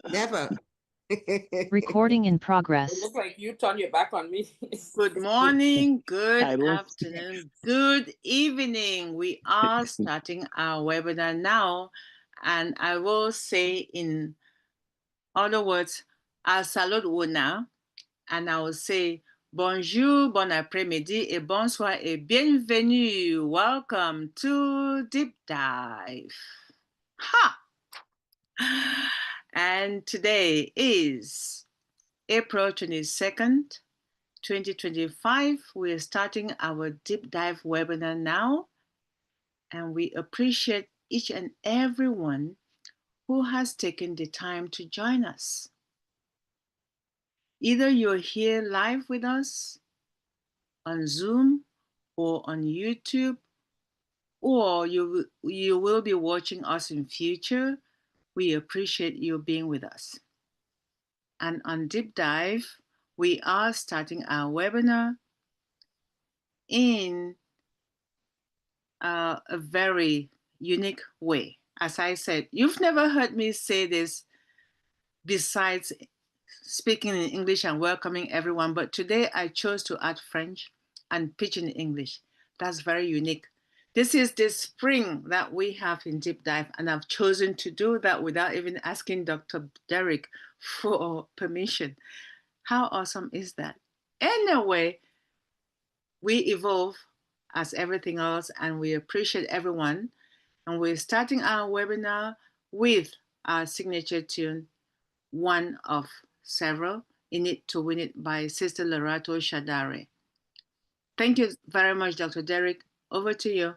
Never. Recording in progress. It looks like you turn your back on me. Good morning, good I don't. afternoon, good evening. We are starting our webinar now, and I will say in other words, I'll salute Wona, and I will say bonjour, bon après-midi, et bonsoir, et bienvenue. Welcome to Deep Dive. Ha! And today is April 22nd, 2025. We are starting our deep dive webinar now, and we appreciate each and everyone who has taken the time to join us. Either you're here live with us on Zoom or on YouTube, or you will be watching us in future. We appreciate you being with us. And on Deep Dive, we are starting our webinar in a very unique way. As I said, you've never heard me say this besides speaking in English and welcoming everyone, but today I chose to add French and Pidgin English. That's very unique. This is the spring that we have in Deep Dive, and I've chosen to do that without even asking Dr. Derek for permission. How awesome is that? Anyway, we evolve as everything else, and we appreciate everyone. And we're starting our webinar with our signature tune, one of several, In It to Win It by Sister Lerato Shadare. Thank you very much, Dr. Derek. Over to you.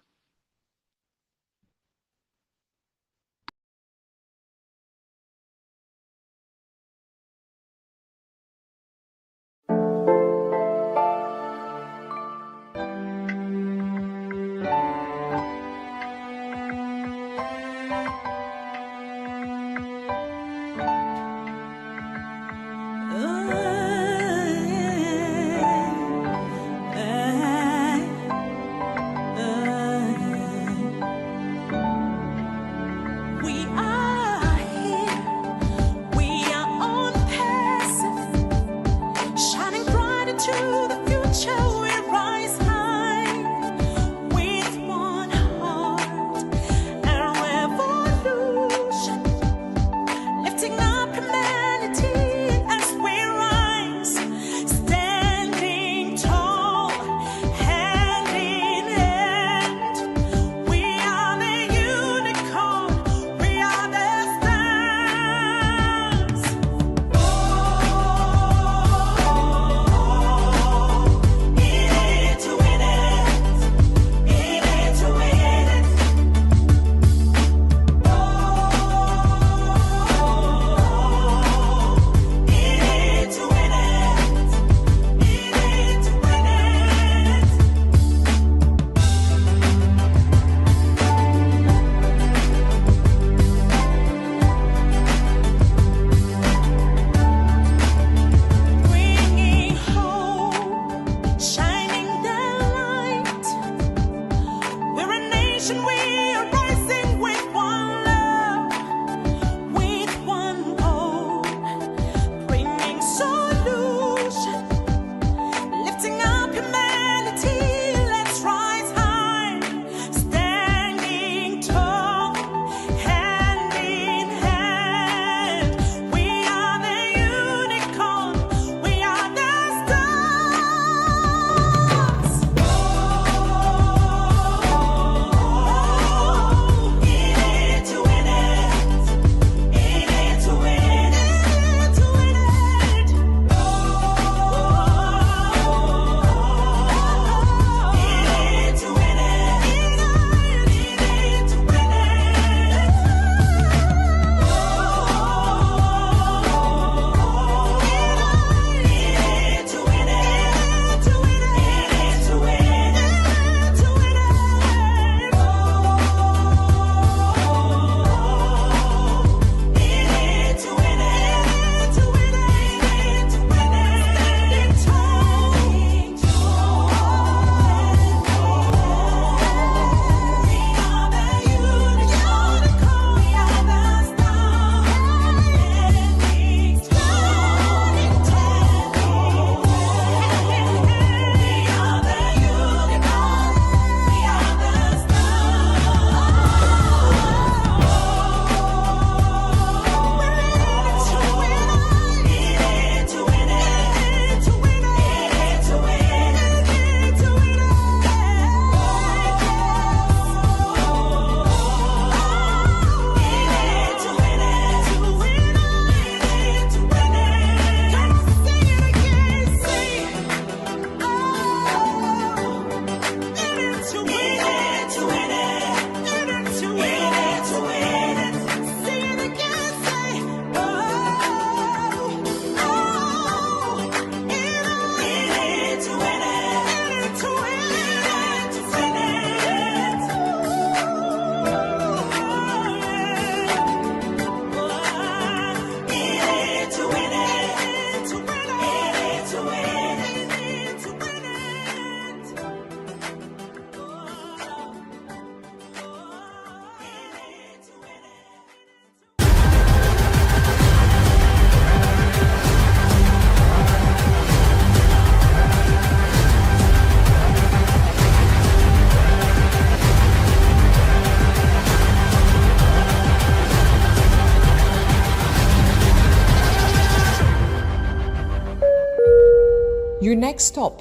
Your next stop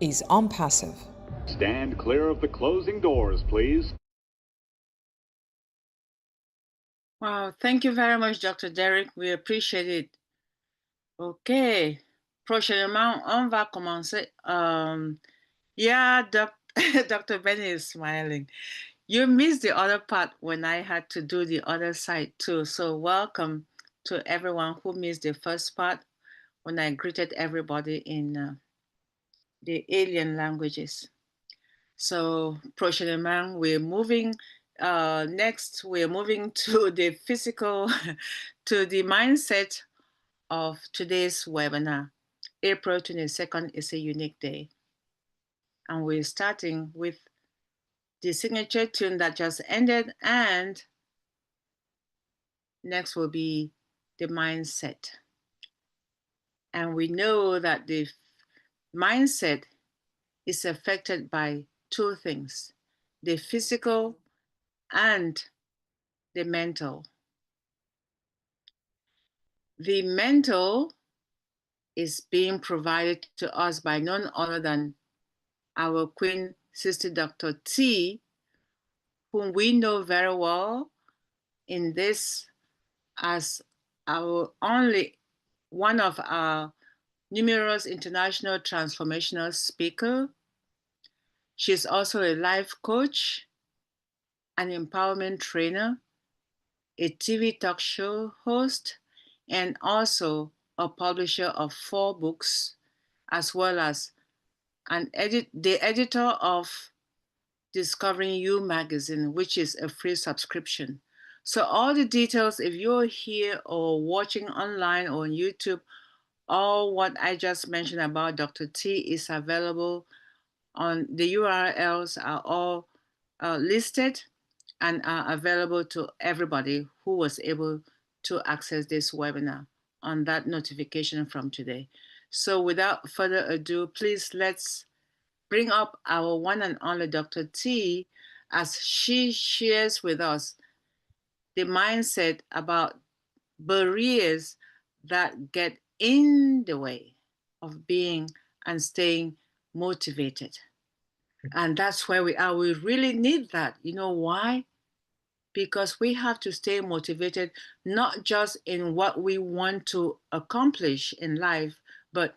is ONPASSIVE. Stand clear of the closing doors, please. Wow, thank you very much, Dr. Derek. We appreciate it. OK. Prochainement, on va commencer. Yeah, Dr. Benny is smiling. You missed the other part when I had to do the other side too. So welcome to everyone who missed the first part when I greeted everybody in the alien languages. So prochainement, we're moving. Next, we're moving to the physical, to the mindset of today's webinar. April 22nd is a unique day. And we're starting with the signature tune that just ended, and next will be the mindset. And we know that the mindset is affected by two things, the physical and the mental. The mental is being provided to us by none other than our Queen Sister Dr. T, whom we know very well in this as our only one of our numerous international transformational speaker. She's also a life coach, an empowerment trainer, a TV talk show host, and also a publisher of 4 books, as well as the editor of Discovering You magazine, which is a free subscription. So all the details, if you're here or watching online or on YouTube, all what I just mentioned about Dr. T is available on the URLs are all listed and are available to everybody who was able to access this webinar on that notification from today. So without further ado, please let's bring up our one and only Dr. T as she shares with us the mindset about barriers that get in the way of being and staying motivated. And that's where we are. We really need that. You know why? Because we have to stay motivated, not just in what we want to accomplish in life, but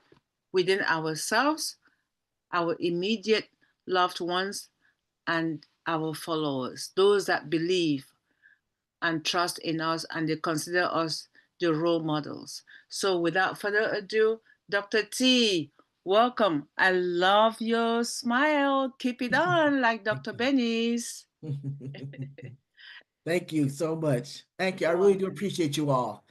within ourselves, our immediate loved ones, and our followers, those that believe and trust in us and they consider us the role models. So without further ado, Dr. T, welcome. I love your smile. Keep it on like Dr. Benny's. Thank you so much. Thank you. I really do appreciate you all.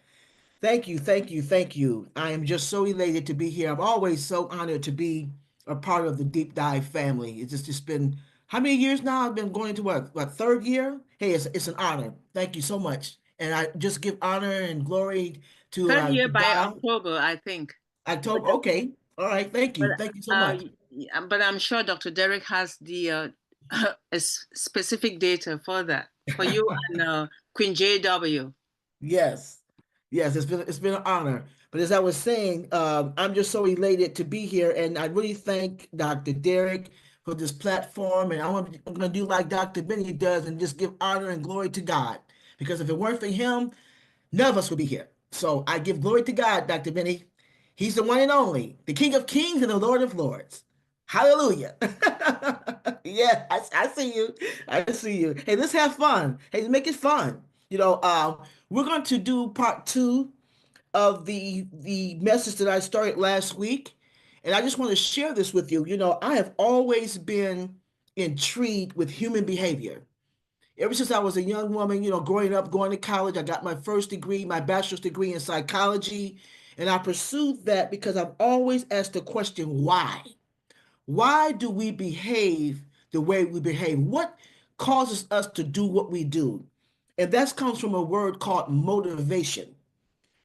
Thank you, thank you, thank you. I am just so elated to be here. I'm always so honored to be a part of the Deep Dive family. It's just been how many years now? I've been going to what third year? Hey, it's an honor. Thank you so much. And I just give honor and glory to Third year by God. October, I think. October. Okay. All right. Thank you. Thank you so much. But I'm sure Dr. Derek has the specific data for that, for you and Queen JW. Yes. Yes, it's been an honor. But as I was saying, I'm just so elated to be here, and I really thank Dr. Derek for this platform. And I'm going to do like Dr. Benny does and just give honor and glory to God, because if it weren't for him, none of us would be here. So I give glory to God, Dr. Benny. He's the one and only, the King of Kings and the Lord of Lords. Hallelujah. Yeah, I see you. I see you. Hey, let's have fun. Hey, make it fun. We're going to do part 2 of the message that I started last week. And I just want to share this with you. I have always been intrigued with human behavior. Ever since I was a young woman, growing up, going to college, I got my first degree, my bachelor's degree in psychology. And I pursued that because I've always asked the question, why? Why do we behave the way we behave? What causes us to do what we do? And that comes from a word called motivation.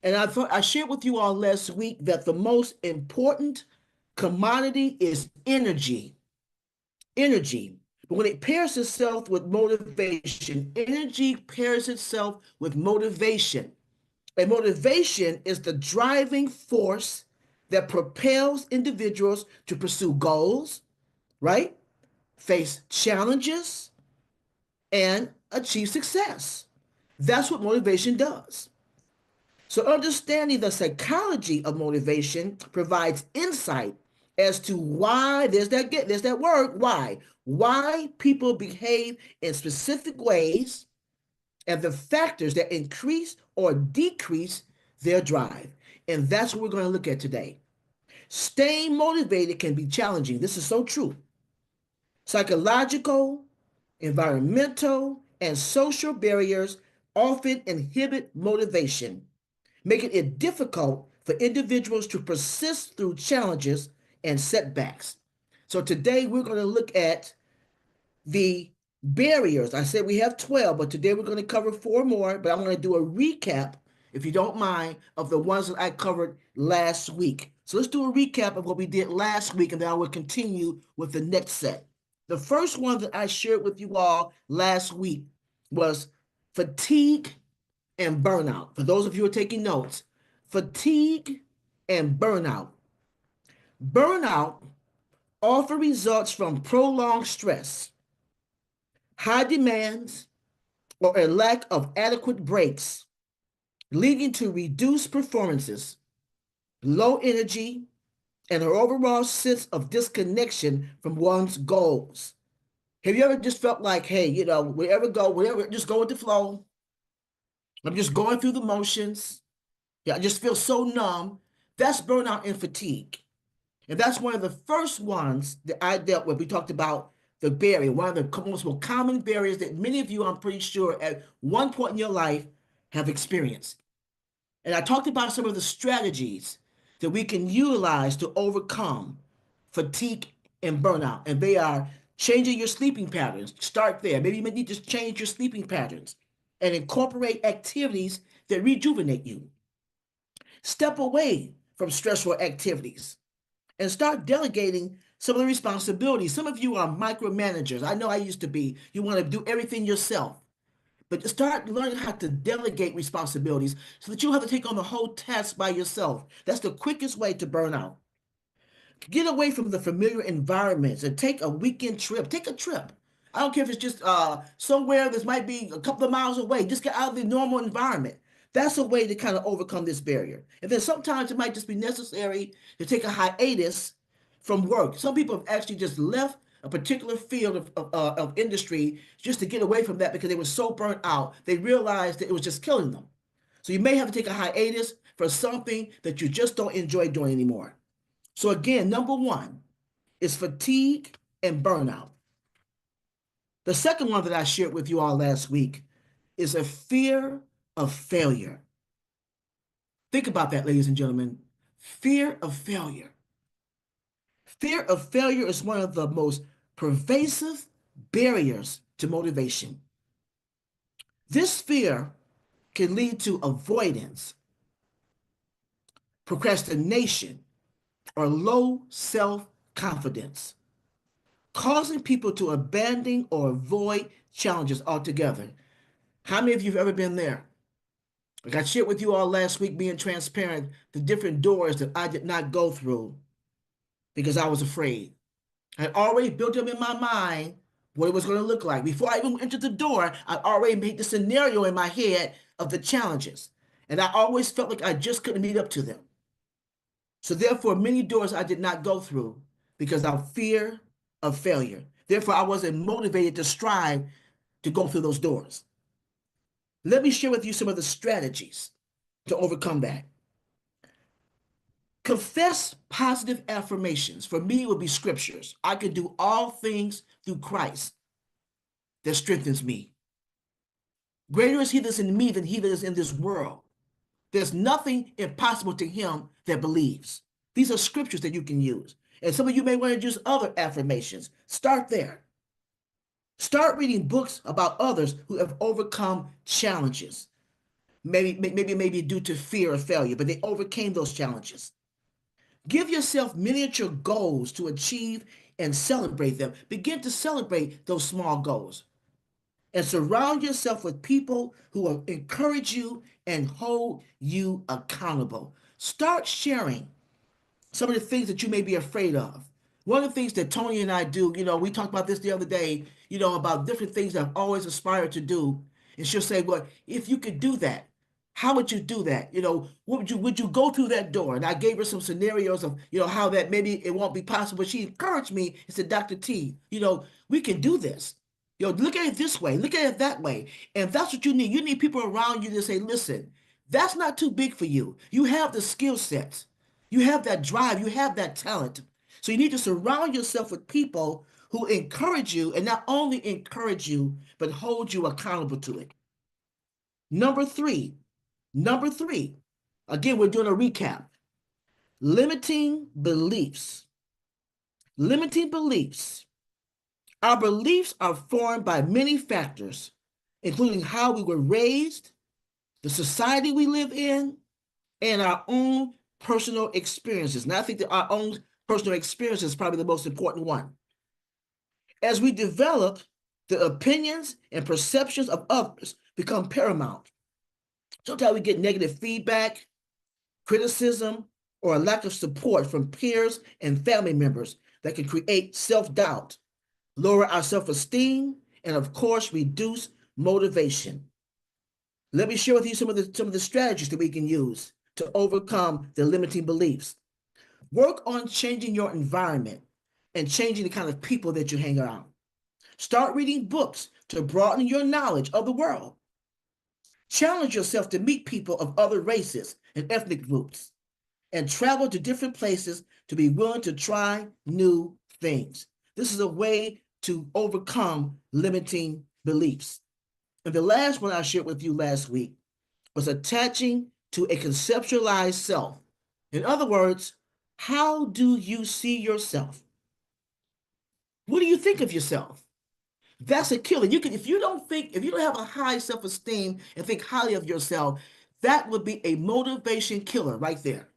And I shared with you all last week that the most important commodity is energy. Energy. But when it pairs itself with motivation, energy pairs itself with motivation. And motivation is the driving force that propels individuals to pursue goals, right? Face challenges, and achieve success. That's what motivation does. So, understanding the psychology of motivation provides insight as to why there's that word why people behave in specific ways and the factors that increase or decrease their drive. And that's what we're going to look at today. Staying motivated can be challenging. This is so true. Psychological, environmental, and social barriers often inhibit motivation, making it difficult for individuals to persist through challenges and setbacks. So today we're going to look at the barriers. I said we have 12, but today we're going to cover 4 more, but I'm going to do a recap, if you don't mind, of the ones that I covered last week. So let's do a recap of what we did last week, and then I will continue with the next set. The first one that I shared with you all last week was fatigue and burnout. For those of you who are taking notes, fatigue and burnout. Burnout often results from prolonged stress, high demands, or a lack of adequate breaks, leading to reduced performances, low energy, and an overall sense of disconnection from one's goals. Have you ever just felt like, hey, wherever, just go with the flow? I'm just going through the motions. Yeah, I just feel so numb. That's burnout and fatigue. And that's one of the first ones that I dealt with. We talked about the barrier, one of the most common barriers that many of you, I'm pretty sure, at one point in your life have experienced. And I talked about some of the strategies that we can utilize to overcome fatigue and burnout. And they are changing your sleeping patterns. Start there. Maybe you may need to change your sleeping patterns and incorporate activities that rejuvenate you. Step away from stressful activities and start delegating some of the responsibilities. Some of you are micromanagers. I know I used to be. You want to do everything yourself. But start learning how to delegate responsibilities so that you don't have to take on the whole task by yourself. That's the quickest way to burn out. Get away from the familiar environments and take a weekend trip. Take a trip. I don't care if it's just somewhere that might be a couple of miles away. Just get out of the normal environment. That's a way to kind of overcome this barrier. And then sometimes it might just be necessary to take a hiatus from work. Some people have actually just left a particular field of industry just to get away from that because they were so burnt out. They realized that it was just killing them. So you may have to take a hiatus for something that you just don't enjoy doing anymore. So again, number 1 is fatigue and burnout. The second one that I shared with you all last week is a fear of failure. Think about that, ladies and gentlemen. Fear of failure. Fear of failure is one of the most pervasive barriers to motivation. This fear can lead to avoidance, procrastination, or low self-confidence, causing people to abandon or avoid challenges altogether. How many of you have ever been there? Like I shared with you all last week, being transparent, the different doors that I did not go through because I was afraid. I had already built up in my mind what it was going to look like. Before I even entered the door, I already made the scenario in my head of the challenges. And I always felt like I just couldn't meet up to them. So therefore, many doors I did not go through because of fear of failure. Therefore, I wasn't motivated to strive to go through those doors. Let me share with you some of the strategies to overcome that. Confess positive affirmations. For me, it would be scriptures. I can do all things through Christ that strengthens me. Greater is he that's in me than he that is in this world. There's nothing impossible to him that believes. These are scriptures that you can use. And some of you may want to use other affirmations. Start there. Start reading books about others who have overcome challenges. Maybe due to fear of failure, but they overcame those challenges. Give yourself miniature goals to achieve and celebrate them. Begin to celebrate those small goals. And surround yourself with people who will encourage you and hold you accountable. Start sharing some of the things that you may be afraid of. One of the things that Tony and I do, we talked about this the other day, about different things that I've always aspired to do. And she'll say, well, if you could do that, how would you do that? What would you go through that door? And I gave her some scenarios of, how that maybe it won't be possible. She encouraged me and said, Dr. T, we can do this. Look at it this way, look at it that way. And that's what you need. You need people around you to say, listen, that's not too big for you. You have the skill sets. You have that drive. You have that talent. So you need to surround yourself with people who encourage you, and not only encourage you, but hold you accountable to it. Number three, again, we're doing a recap. Limiting beliefs. Limiting beliefs. Our beliefs are formed by many factors, including how we were raised, the society we live in, and our own personal experiences. And I think that our own personal experience is probably the most important one. As we develop, the opinions and perceptions of others become paramount. Sometimes we get negative feedback, criticism, or a lack of support from peers and family members that can create self-doubt, lower our self-esteem, and of course, reduce motivation. Let me share with you some of the strategies that we can use to overcome the limiting beliefs. Work on changing your environment and changing the kind of people that you hang around. Start reading books to broaden your knowledge of the world. Challenge yourself to meet people of other races and ethnic groups, and travel to different places to be willing to try new things. This is a way to overcome limiting beliefs. And the last one I shared with you last week was attaching to a conceptualized self. In other words, how do you see yourself? What do you think of yourself? That's a killer. If you don't have a high self-esteem and think highly of yourself, that would be a motivation killer right there.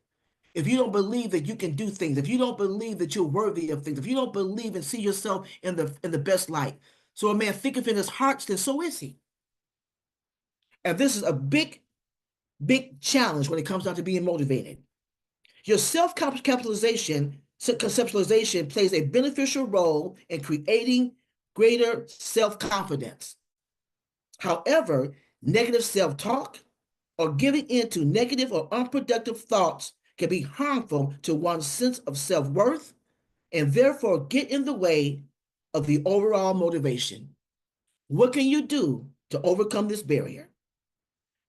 If you don't believe that you can do things, if you don't believe that you're worthy of things, if you don't believe and see yourself in the best light. So a man thinketh in his heart, then so is he. And this is a big challenge when it comes down to being motivated. Your conceptualization plays a beneficial role in creating greater self-confidence. However, negative self-talk or giving in to negative or unproductive thoughts can be harmful to one's sense of self-worth and therefore get in the way of the overall motivation. What can you do to overcome this barrier?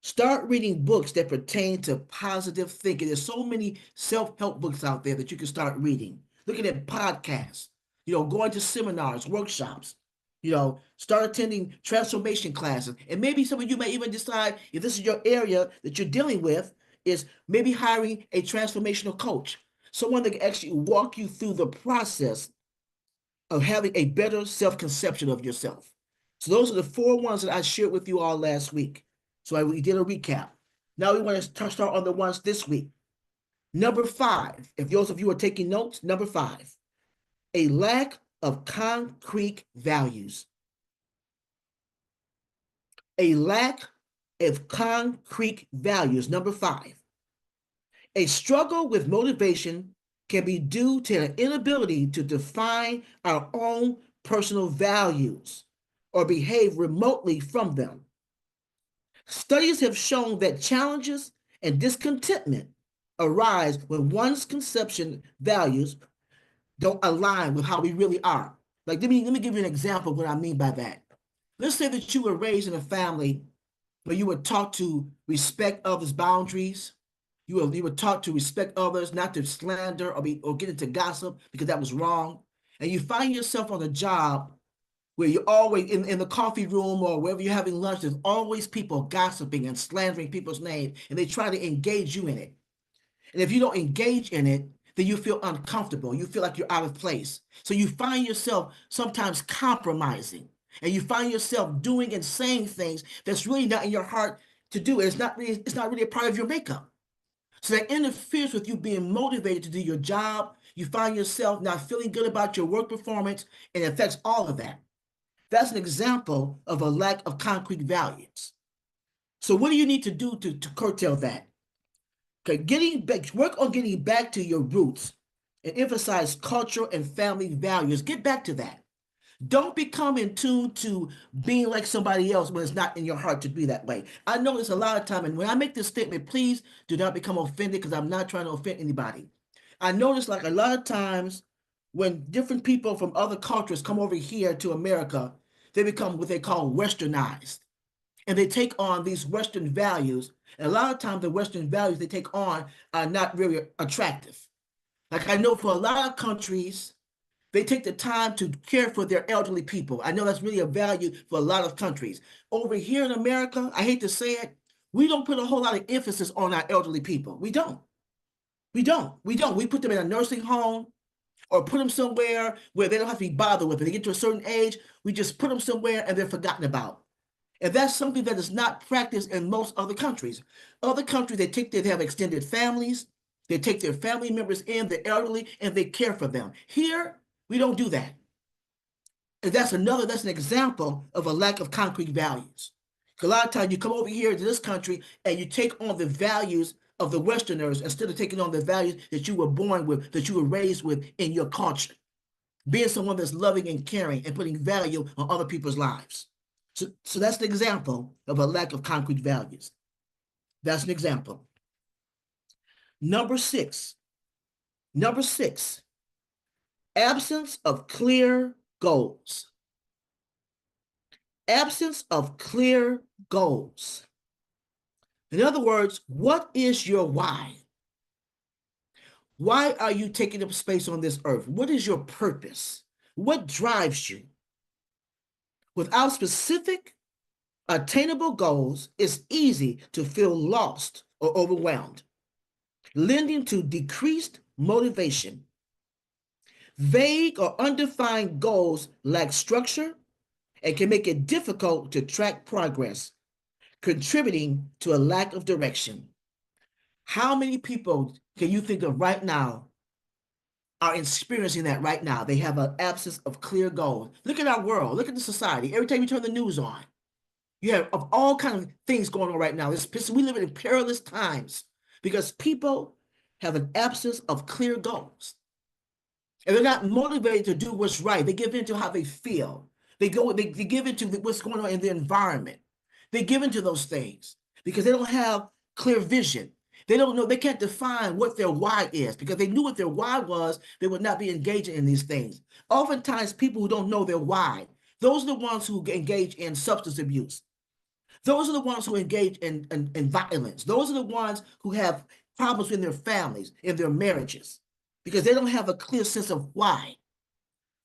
Start reading books that pertain to positive thinking. There's so many self-help books out there that you can start reading. Looking at podcasts, going to seminars, workshops, start attending transformation classes. And maybe some of you may even decide, if this is your area that you're dealing with, is maybe hiring a transformational coach, someone that can actually walk you through the process of having a better self-conception of yourself. So those are the 4 ones that I shared with you all last week. So we did a recap. Now we want to start on the ones this week. Number 5, if those of you are taking notes, number 5, a lack of concrete values. A lack of concrete values, number 5. A struggle with motivation can be due to an inability to define our own personal values or behave remotely from them. Studies have shown that challenges and discontentment arise when one's conception values don't align with how we really are. Like, let me give you an example of what I mean by that. Let's say that you were raised in a family where you were taught to respect others' boundaries. You were taught to respect others, not to slander or get into gossip because that was wrong. And you find yourself on a job where you're always in the coffee room or wherever you're having lunch, there's always people gossiping and slandering people's names, and they try to engage you in it. And if you don't engage in it, then you feel uncomfortable. You feel like you're out of place. So you find yourself sometimes compromising, and you find yourself doing and saying things that's really not in your heart to do. It's not really a part of your makeup. So that interferes with you being motivated to do your job. You find yourself not feeling good about your work performance, and it affects all of that. That's an example of a lack of concrete values. So what do you need to do to curtail that? Okay, work on getting back to your roots and emphasize cultural and family values. Get back to that. Don't become in tune to being like somebody else when it's not in your heart to be that way. I know this a lot of time, and when I make this statement, please do not become offended because I'm not trying to offend anybody. I notice like a lot of times when different people from other cultures come over here to America, they become what they call westernized. And they take on these Western values. And a lot of times the Western values they take on are not really attractive. Like I know for a lot of countries, they take the time to care for their elderly people. I know that's really a value for a lot of countries. Over here in America, I hate to say it, we don't put a whole lot of emphasis on our elderly people. We don't. We don't. We don't. We put them in a nursing home or put them somewhere where they don't have to be bothered with. When they get to a certain age, we just put them somewhere and they're forgotten about. And that's something that is not practiced in most other countries. Other countries, they have extended families. They take their family members in, the elderly, and they care for them. Here, we don't do that. And that's an example of a lack of concrete values. A lot of times you come over here to this country and you take on the values of the Westerners instead of taking on the values that you were born with, that you were raised with in your culture. Being someone that's loving and caring and putting value on other people's lives. So that's an example of a lack of concrete values. That's an example. Number six, absence of clear goals. Absence of clear goals. In other words, what is your why? Why are you taking up space on this earth? What is your purpose? What drives you? Without specific, attainable goals, it's easy to feel lost or overwhelmed, leading to decreased motivation. Vague or undefined goals lack structure and can make it difficult to track progress, contributing to a lack of direction. How many people can you think of right now are experiencing that right now? They have an absence of clear goals. Look at our world. Look at the society. Every time you turn the news on, you have of all kinds of things going on right now. We live in perilous times because people have an absence of clear goals. And they're not motivated to do what's right. They give in to how they feel. They give into what's going on in the environment. They give into those things because they don't have clear vision. They don't know, they can't define what their why is, because they knew what their why was, they would not be engaging in these things. Oftentimes, people who don't know their why, those are the ones who engage in substance abuse. Those are the ones who engage in violence. Those are the ones who have problems in their families, in their marriages, because they don't have a clear sense of why.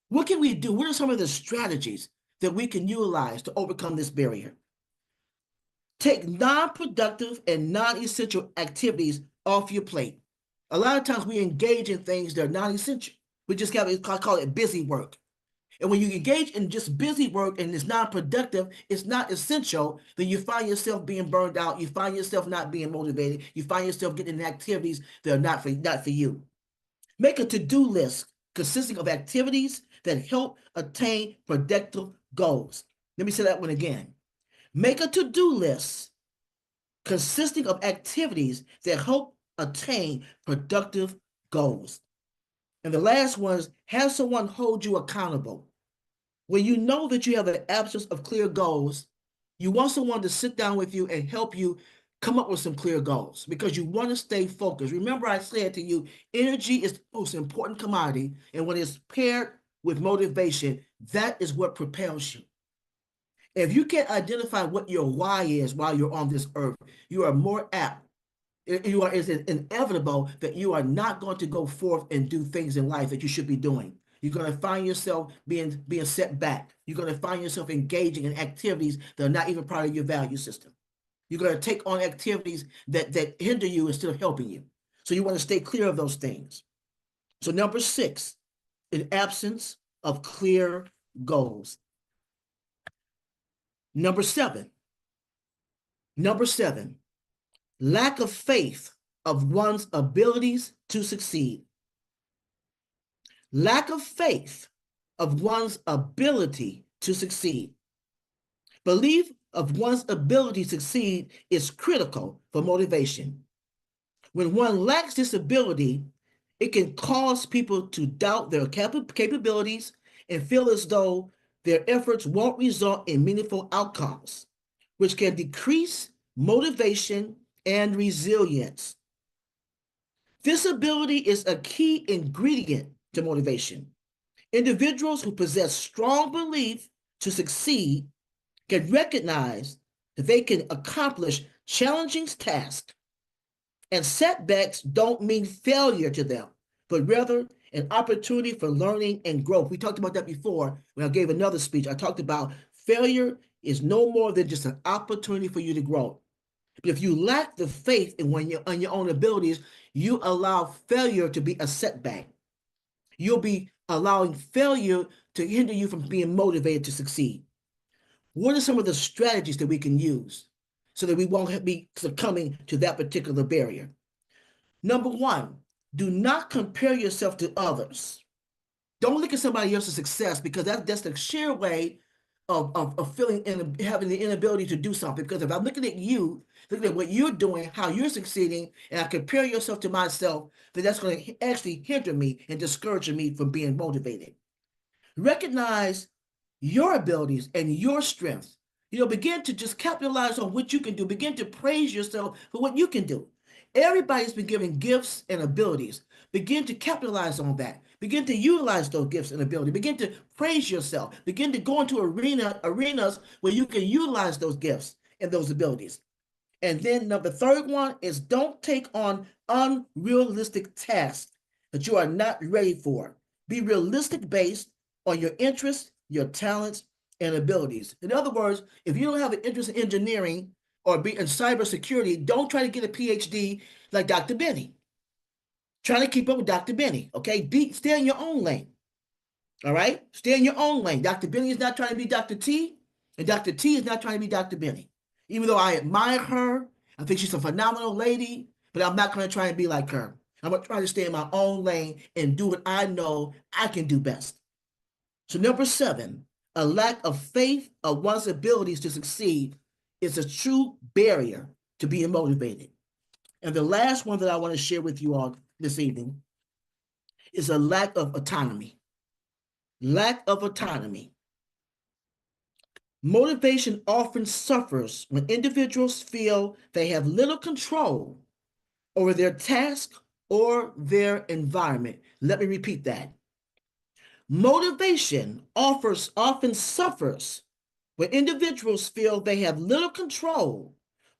What can we do? What are some of the strategies that we can utilize to overcome this barrier? Take non-productive and non-essential activities off your plate. A lot of times we engage in things that are non-essential. We just call it busy work. And when you engage in just busy work and it's non-productive, it's not essential, then you find yourself being burned out. You find yourself not being motivated. You find yourself getting in activities that are not for you. Make a to-do list consisting of activities that help attain productive goals. Let me say that one again. Make a to-do list consisting of activities that help attain productive goals. And the last one is have someone hold you accountable. When you know that you have an absence of clear goals, you want someone to sit down with you and help you come up with some clear goals because you want to stay focused. Remember, I said to you, energy is the most important commodity. And when it's paired with motivation, that is what propels you. If you can't identify what your why is while you're on this earth, you are more apt. It's inevitable that you are not going to go forth and do things in life that you should be doing. You're going to find yourself being set back. You're going to find yourself engaging in activities that are not even part of your value system. You're going to take on activities that hinder you instead of helping you. So you want to stay clear of those things. So number 6, an absence of clear goals. Number seven, lack of faith of one's abilities to succeed. Lack of faith of one's ability to succeed. Belief of one's ability to succeed is critical for motivation. When one lacks this ability, It can cause people to doubt their capabilities and feel as though their efforts won't result in meaningful outcomes, which can decrease motivation and resilience. This ability is a key ingredient to motivation. Individuals who possess strong belief to succeed can recognize that they can accomplish challenging tasks, and setbacks don't mean failure to them, but rather an opportunity for learning and growth. We talked about that before when I gave another speech. I talked about failure is no more than just an opportunity for you to grow. But if you lack the faith in your own abilities, you allow failure to be a setback. You'll be allowing failure to hinder you from being motivated to succeed. What are some of the strategies that we can use so that we won't be succumbing to that particular barrier? Number one, do not compare yourself to others. Don't look at somebody else's success, because that's the sheer way of feeling and having the inability to do something. Because if I'm looking at you, looking at what you're doing, how you're succeeding, and I compare yourself to myself, then that's going to actually hinder me and discourage me from being motivated. Recognize your abilities and your strengths. Begin to just capitalize on what you can do. Begin to praise yourself for what you can do. Everybody's been given gifts and abilities. Begin to capitalize on that. Begin to utilize those gifts and abilities. Begin to praise yourself. Begin to go into arenas where you can utilize those gifts and those abilities. And then the third one is, don't take on unrealistic tasks that you are not ready for. Be realistic based on your interests, your talents, and abilities. In other words, if you don't have an interest in engineering or be in cybersecurity, don't try to get a PhD like DrBenny. Try to keep up with DrBenny, okay? Stay in your own lane, all right? Stay in your own lane. DrBenny is not trying to be Dr. T, and Dr. T is not trying to be DrBenny. Even though I admire her, I think she's a phenomenal lady, but I'm not going to try and be like her. I'm going to try to stay in my own lane and do what I know I can do best. So number 7, a lack of faith of one's abilities to succeed is a true barrier to being motivated. And the last one that I want to share with you all this evening is a lack of autonomy. Lack of autonomy. Motivation often suffers when individuals feel they have little control over their task or their environment. Let me repeat that. Motivation often suffers when individuals feel they have little control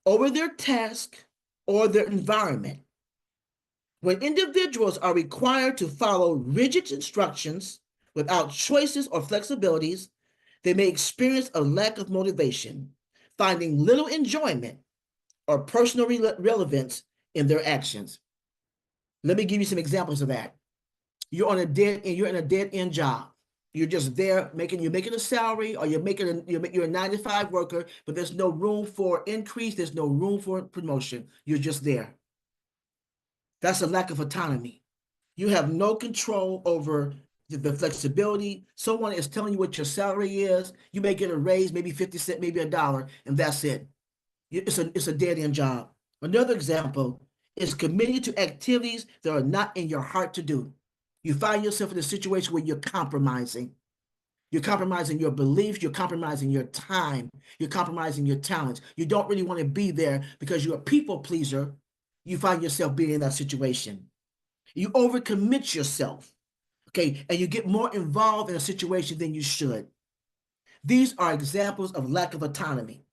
over their task or their environment. When individuals are required to follow rigid instructions without choices or flexibilities, they may experience a lack of motivation, finding little enjoyment or personal relevance in their actions. Let me give you some examples of that. You're in a dead end job. You're just there you're making a salary, or you're a 9-to-5 worker, but there's no room for increase. There's no room for promotion. You're just there. That's a lack of autonomy. You have no control over the flexibility. Someone is telling you what your salary is. You may get a raise, maybe 50 cents, maybe $1, and that's it. It's a dead end job. Another example is committing to activities that are not in your heart to do. You find yourself in a situation where you're compromising. You're compromising your beliefs. You're compromising your time. You're compromising your talents. You don't really want to be there because you're a people pleaser. You find yourself being in that situation. You overcommit yourself, okay, and you get more involved in a situation than you should. These are examples of lack of autonomy.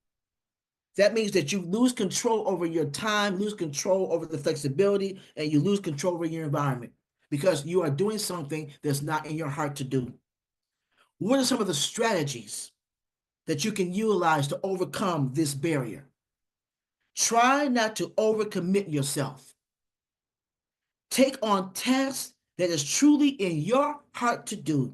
That means that you lose control over your time, lose control over the flexibility, and you lose control over your environment because you are doing something that's not in your heart to do. What are some of the strategies that you can utilize to overcome this barrier? Try not to overcommit yourself. Take on tasks that is truly in your heart to do,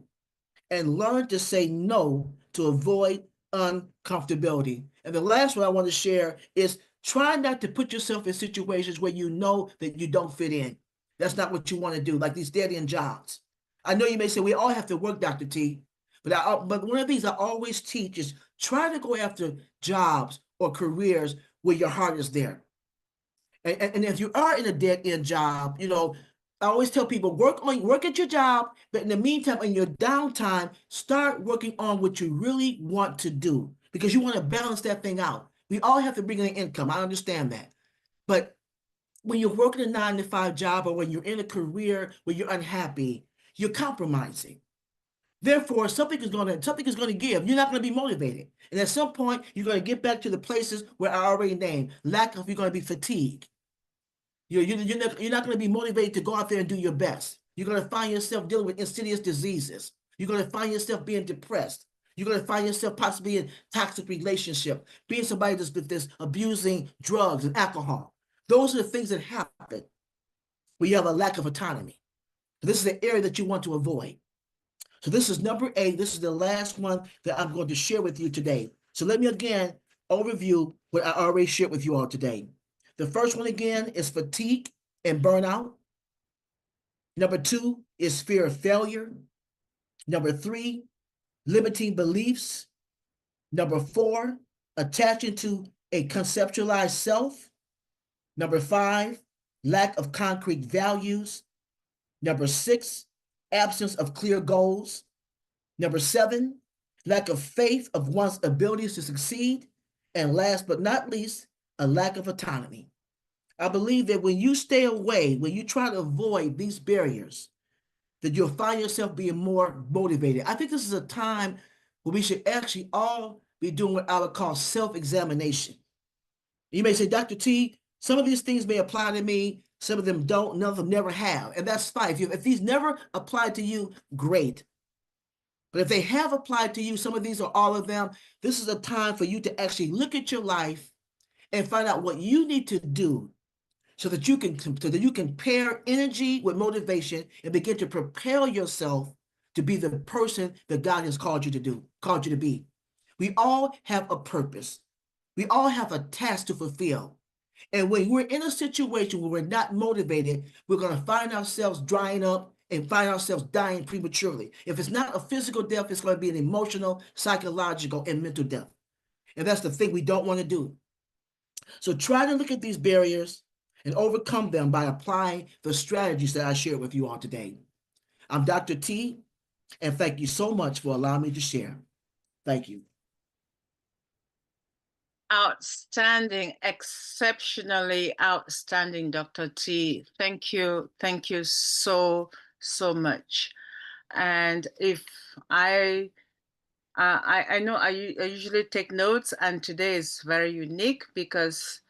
and learn to say no to avoid uncomfortability. And the last one I want to share is try not to put yourself in situations where you know that you don't fit in. That's not what you want to do, like these dead-end jobs. I know you may say, we all have to work, Dr. T, but one of the things I always teach is try to go after jobs or careers where your heart is there. And if you are in a dead-end job, I always tell people, work at your job, but in the meantime, in your downtime, start working on what you really want to do, because you want to balance that thing out. We all have to bring in income. I understand that. But when you're working a 9-to-5 job, or when you're in a career where you're unhappy, you're compromising. Therefore, something is going to give. You're not going to be motivated. And at some point, you're going to get back to the places where I already named. You're going to be fatigued. You're not going to be motivated to go out there and do your best. You're going to find yourself dealing with insidious diseases. You're going to find yourself being depressed. You're going to find yourself possibly in toxic relationship, being somebody that's abusing drugs and alcohol. Those are the things that happen when you have a lack of autonomy. So this is the area that you want to avoid. So this is number 8. This is the last one that I'm going to share with you today. So let me again overview what I already shared with you all today. The first one again is fatigue and burnout. Number 2 is fear of failure. Number 3, limiting beliefs. Number 4, attaching to a conceptualized self. Number 5, lack of concrete values. Number 6, absence of clear goals. Number 7, lack of faith of one's abilities to succeed. And last but not least, a lack of autonomy. I believe that when you stay away, when you try to avoid these barriers, that you'll find yourself being more motivated. I think this is a time where we should actually all be doing what I would call self-examination. You may say, Dr. T, some of these things may apply to me, some of them don't, none of them never have. And that's fine. If these never apply to you, great. But if they have applied to you, some of these or all of them, this is a time for you to actually look at your life and find out what you need to do so that you can pair energy with motivation and begin to propel yourself to be the person that God has called you to be. We all have a purpose. We all have a task to fulfill. And when we're in a situation where we're not motivated, we're going to find ourselves drying up and find ourselves dying prematurely. If it's not a physical death, it's going to be an emotional, psychological, and mental death. And that's the thing we don't want to do. So try to look at these barriers and overcome them by applying the strategies that I shared with you all today. I'm Dr. T, and thank you so much for allowing me to share. Thank you. Outstanding, exceptionally outstanding, Dr. T. Thank you so much. And if I know I usually take notes, and today is very unique because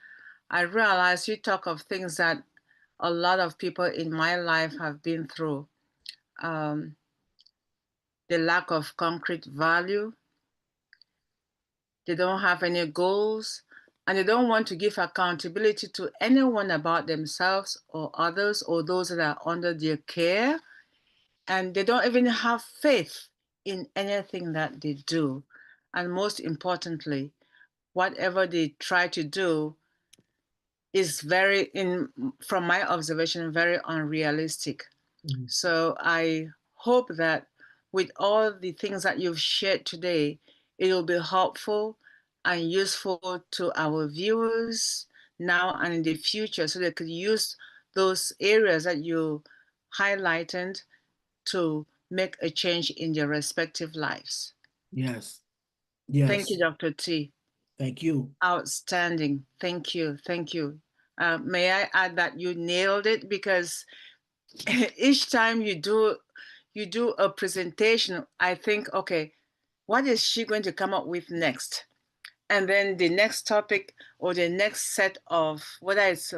I realize you talk of things that a lot of people in my life have been through. The lack of concrete value. They don't have any goals, and they don't want to give accountability to anyone about themselves or others or those that are under their care. And they don't even have faith in anything that they do. And most importantly, whatever they try to do is from my observation, very unrealistic. Mm-hmm. So I hope that with all the things that you've shared today, it will be helpful and useful to our viewers now and in the future, so they could use those areas that you highlighted to make a change in their respective lives. Yes. Thank you, Dr. T. Thank you. Outstanding. Thank you. May I add that you nailed it, because each time you do a presentation, I think, okay, what is she going to come up with next? And then the next topic or the next set of, whether it's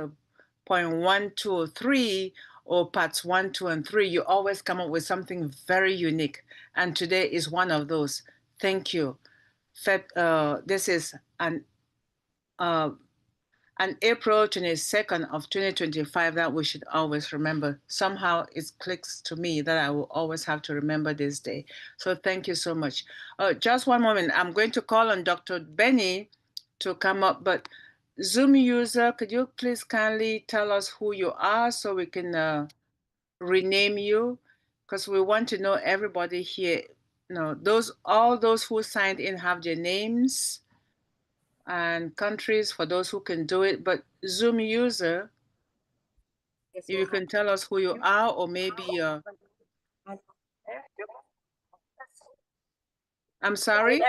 point 1, 2, or 3, or parts 1, 2, and 3, you always come up with something very unique. And today is one of those. Thank you. This is an April 22nd of 2025 that we should always remember. Somehow it clicks to me that I will always have to remember this day. So thank you so much. Just one moment. I'm going to call on DrBenny to come up, but Zoom user, could you please kindly tell us who you are so we can rename you? Because we want to know everybody here. All those who signed in have their names and countries for those who can do it, but Zoom user. You can tell us who you are, or maybe I'm sorry.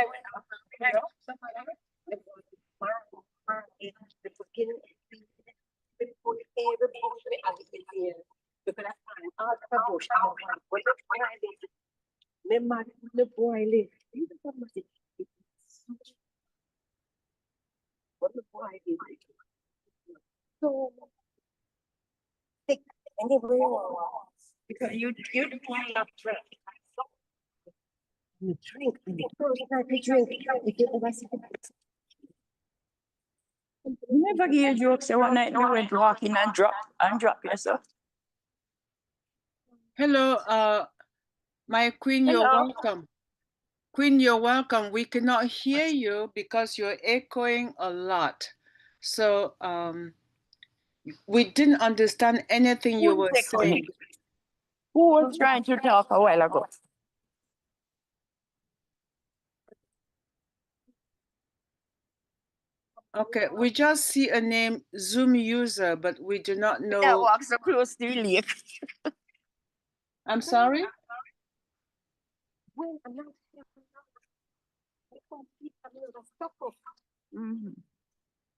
Because you drink you drink you never hear jokes say one night you went walking and drop yourself. Hello, my queen, you're Hello. welcome. Queen, you're welcome. We cannot hear you because you're echoing a lot. So we didn't understand anything you were saying. Who was trying to talk a while ago? Okay, we just see a name Zoom user, but we do not know. That walk so close to your lake. I'm sorry?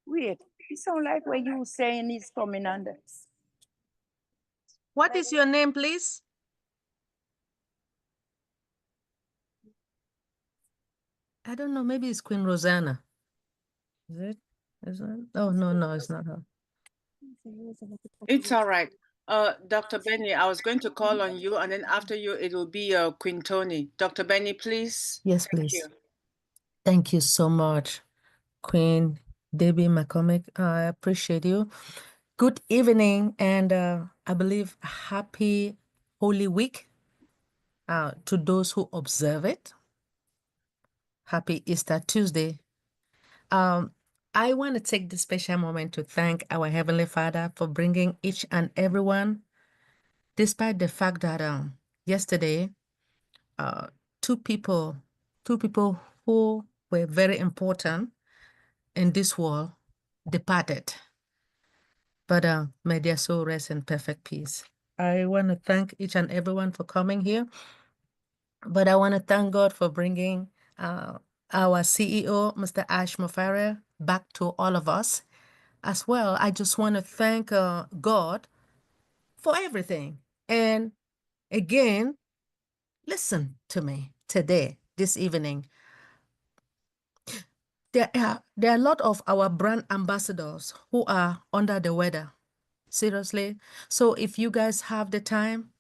Wait, it sound like what you saying is coming under. What is your name, please? I don't know. Maybe it's Queen Rosanna. Is it? Is it? Oh, no, it's not her. It's all right. Dr. Benny, I was going to call on you, and then after you, it will be Queen Tony. Dr. Benny, please. Yes, Thank please. you. Thank you so much, Queen Debbie McCormick. I appreciate you. Good evening, and I believe happy Holy Week to those who observe it. Happy Easter Tuesday. I want to take this special moment to thank our Heavenly Father for bringing each and everyone, despite the fact that yesterday, two people who were very important in this world departed. But may their soul rest in perfect peace. I want to thank each and everyone for coming here, but I want to thank God for bringing our CEO, Mr. Ash Mofare, back to all of us. As well, I just want to thank God for everything. And again, listen to me today, this evening. There are a lot of our brand ambassadors who are under the weather. Seriously. So if you guys have the time,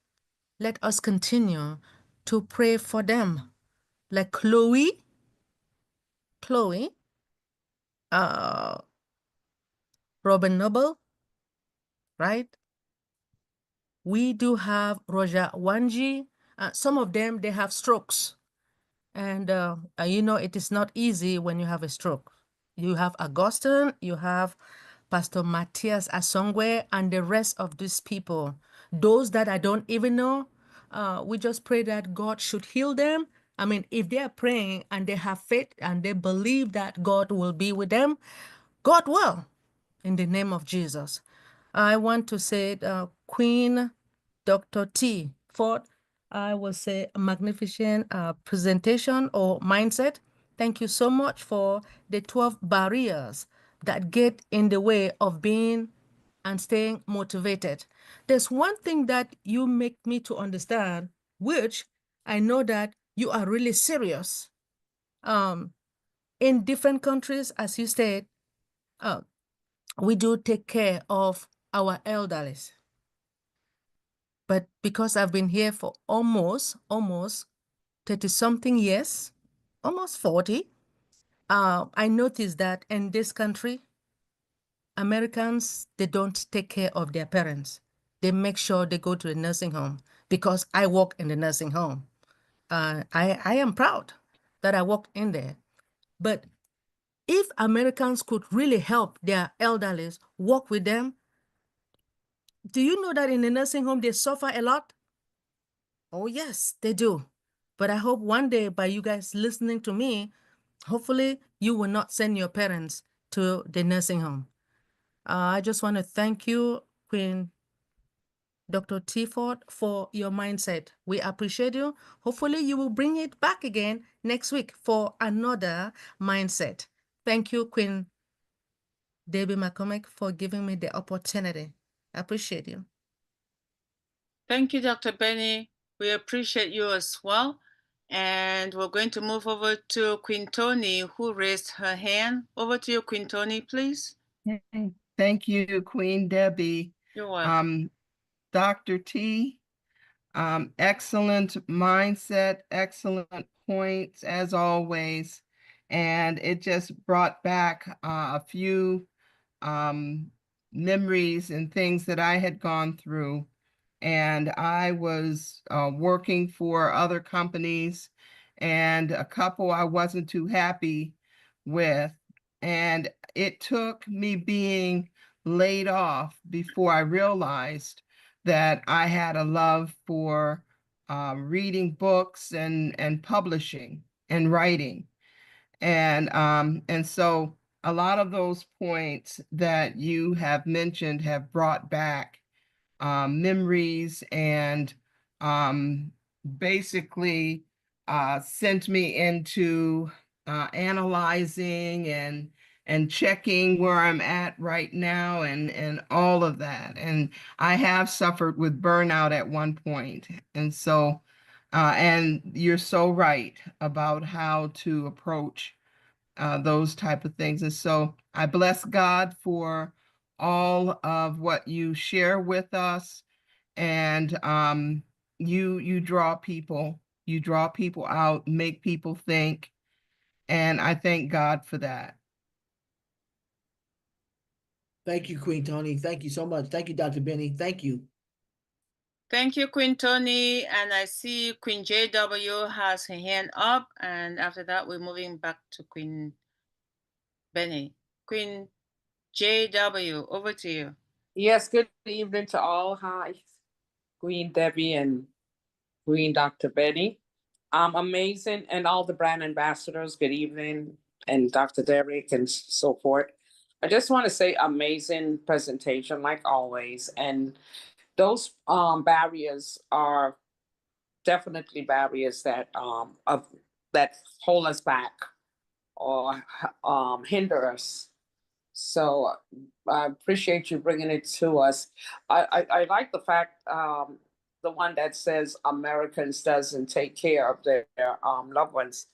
let us continue to pray for them. Like Chloe, Robin Noble, right? We do have Roger Wanji. Some of them, they have strokes. And, you know, it is not easy when you have a stroke. You have Augustine, you have Pastor Matthias Asongwe, and the rest of these people. Those that I don't even know, we just pray that God should heal them. I mean, if they are praying and they have faith and they believe that God will be with them, God will, in the name of Jesus. I want to say Queen Dr. T. Ford, I will say a magnificent presentation or mindset. Thank you so much for the 12 barriers that get in the way of being and staying motivated. There's one thing that you make me to understand, which I know that you are really serious. In different countries, as you said, we do take care of our elderly. But because I've been here for almost 30-something years, almost 40, I noticed that in this country, Americans, they don't take care of their parents. They make sure they go to the nursing home because I work in the nursing home. I am proud that I worked in there. But if Americans could really help their elderly, work with them, do you know that in the nursing home, they suffer a lot? Oh, yes, they do. But I hope one day by you guys listening to me, hopefully you will not send your parents to the nursing home. I just want to thank you, Queen Dr. Tiford, for your mindset. We appreciate you. Hopefully, you will bring it back again next week for another mindset. Thank you, Queen Debbie McCormick, for giving me the opportunity. I appreciate you. Thank you, Dr. Benny. We appreciate you as well. And we're going to move over to Queen Tony, who raised her hand. Over to you, Queen Tony, please. Thank you, Queen Debbie. You're welcome. Dr. T, excellent mindset, excellent points as always. And it just brought back a few memories and things that I had gone through. And I was working for other companies, and a couple I wasn't too happy with. And it took me being laid off before I realized that I had a love for reading books and publishing and writing. And so a lot of those points that you have mentioned have brought back memories and basically sent me into analyzing and checking where I'm at right now and all of that. And I have suffered with burnout at one point. And so, and you're so right about how to approach those type of things. And so I bless God for all of what you share with us. And you draw people out, make people think. And I thank God for that. Thank you, Queen Tony. Thank you so much. Thank you, Dr. Benny. Thank you. Thank you, Queen Tony. And I see Queen JW has her hand up. And after that, we're moving back to Queen Benny. Queen JW, over to you. Yes, good evening to all. Hi, Queen Debbie and Queen Dr. Benny. Amazing. And all the brand ambassadors, good evening. And Dr. Derek and so forth. I just want to say amazing presentation, like always. And those barriers are definitely barriers that that hold us back or hinder us. So I appreciate you bringing it to us. I like the fact the one that says Americans doesn't take care of their loved ones,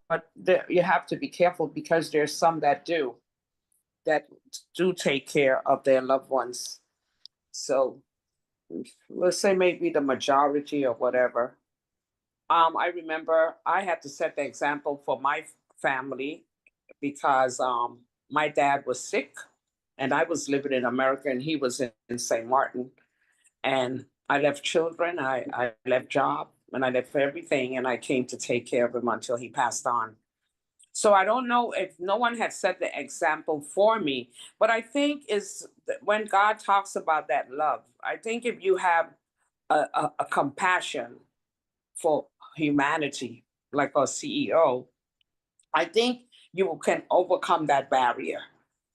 but you have to be careful because there's some that do take care of their loved ones. So let's say maybe the majority or whatever. I remember I had to set the example for my family because my dad was sick and I was living in America and he was in St. Martin. And I left children, I left job, and I left everything, and I came to take care of him until he passed on. So I don't know if no one had set the example for me, but I think is when God talks about that love, I think if you have a compassion for humanity, like our CEO, I think you can overcome that barrier.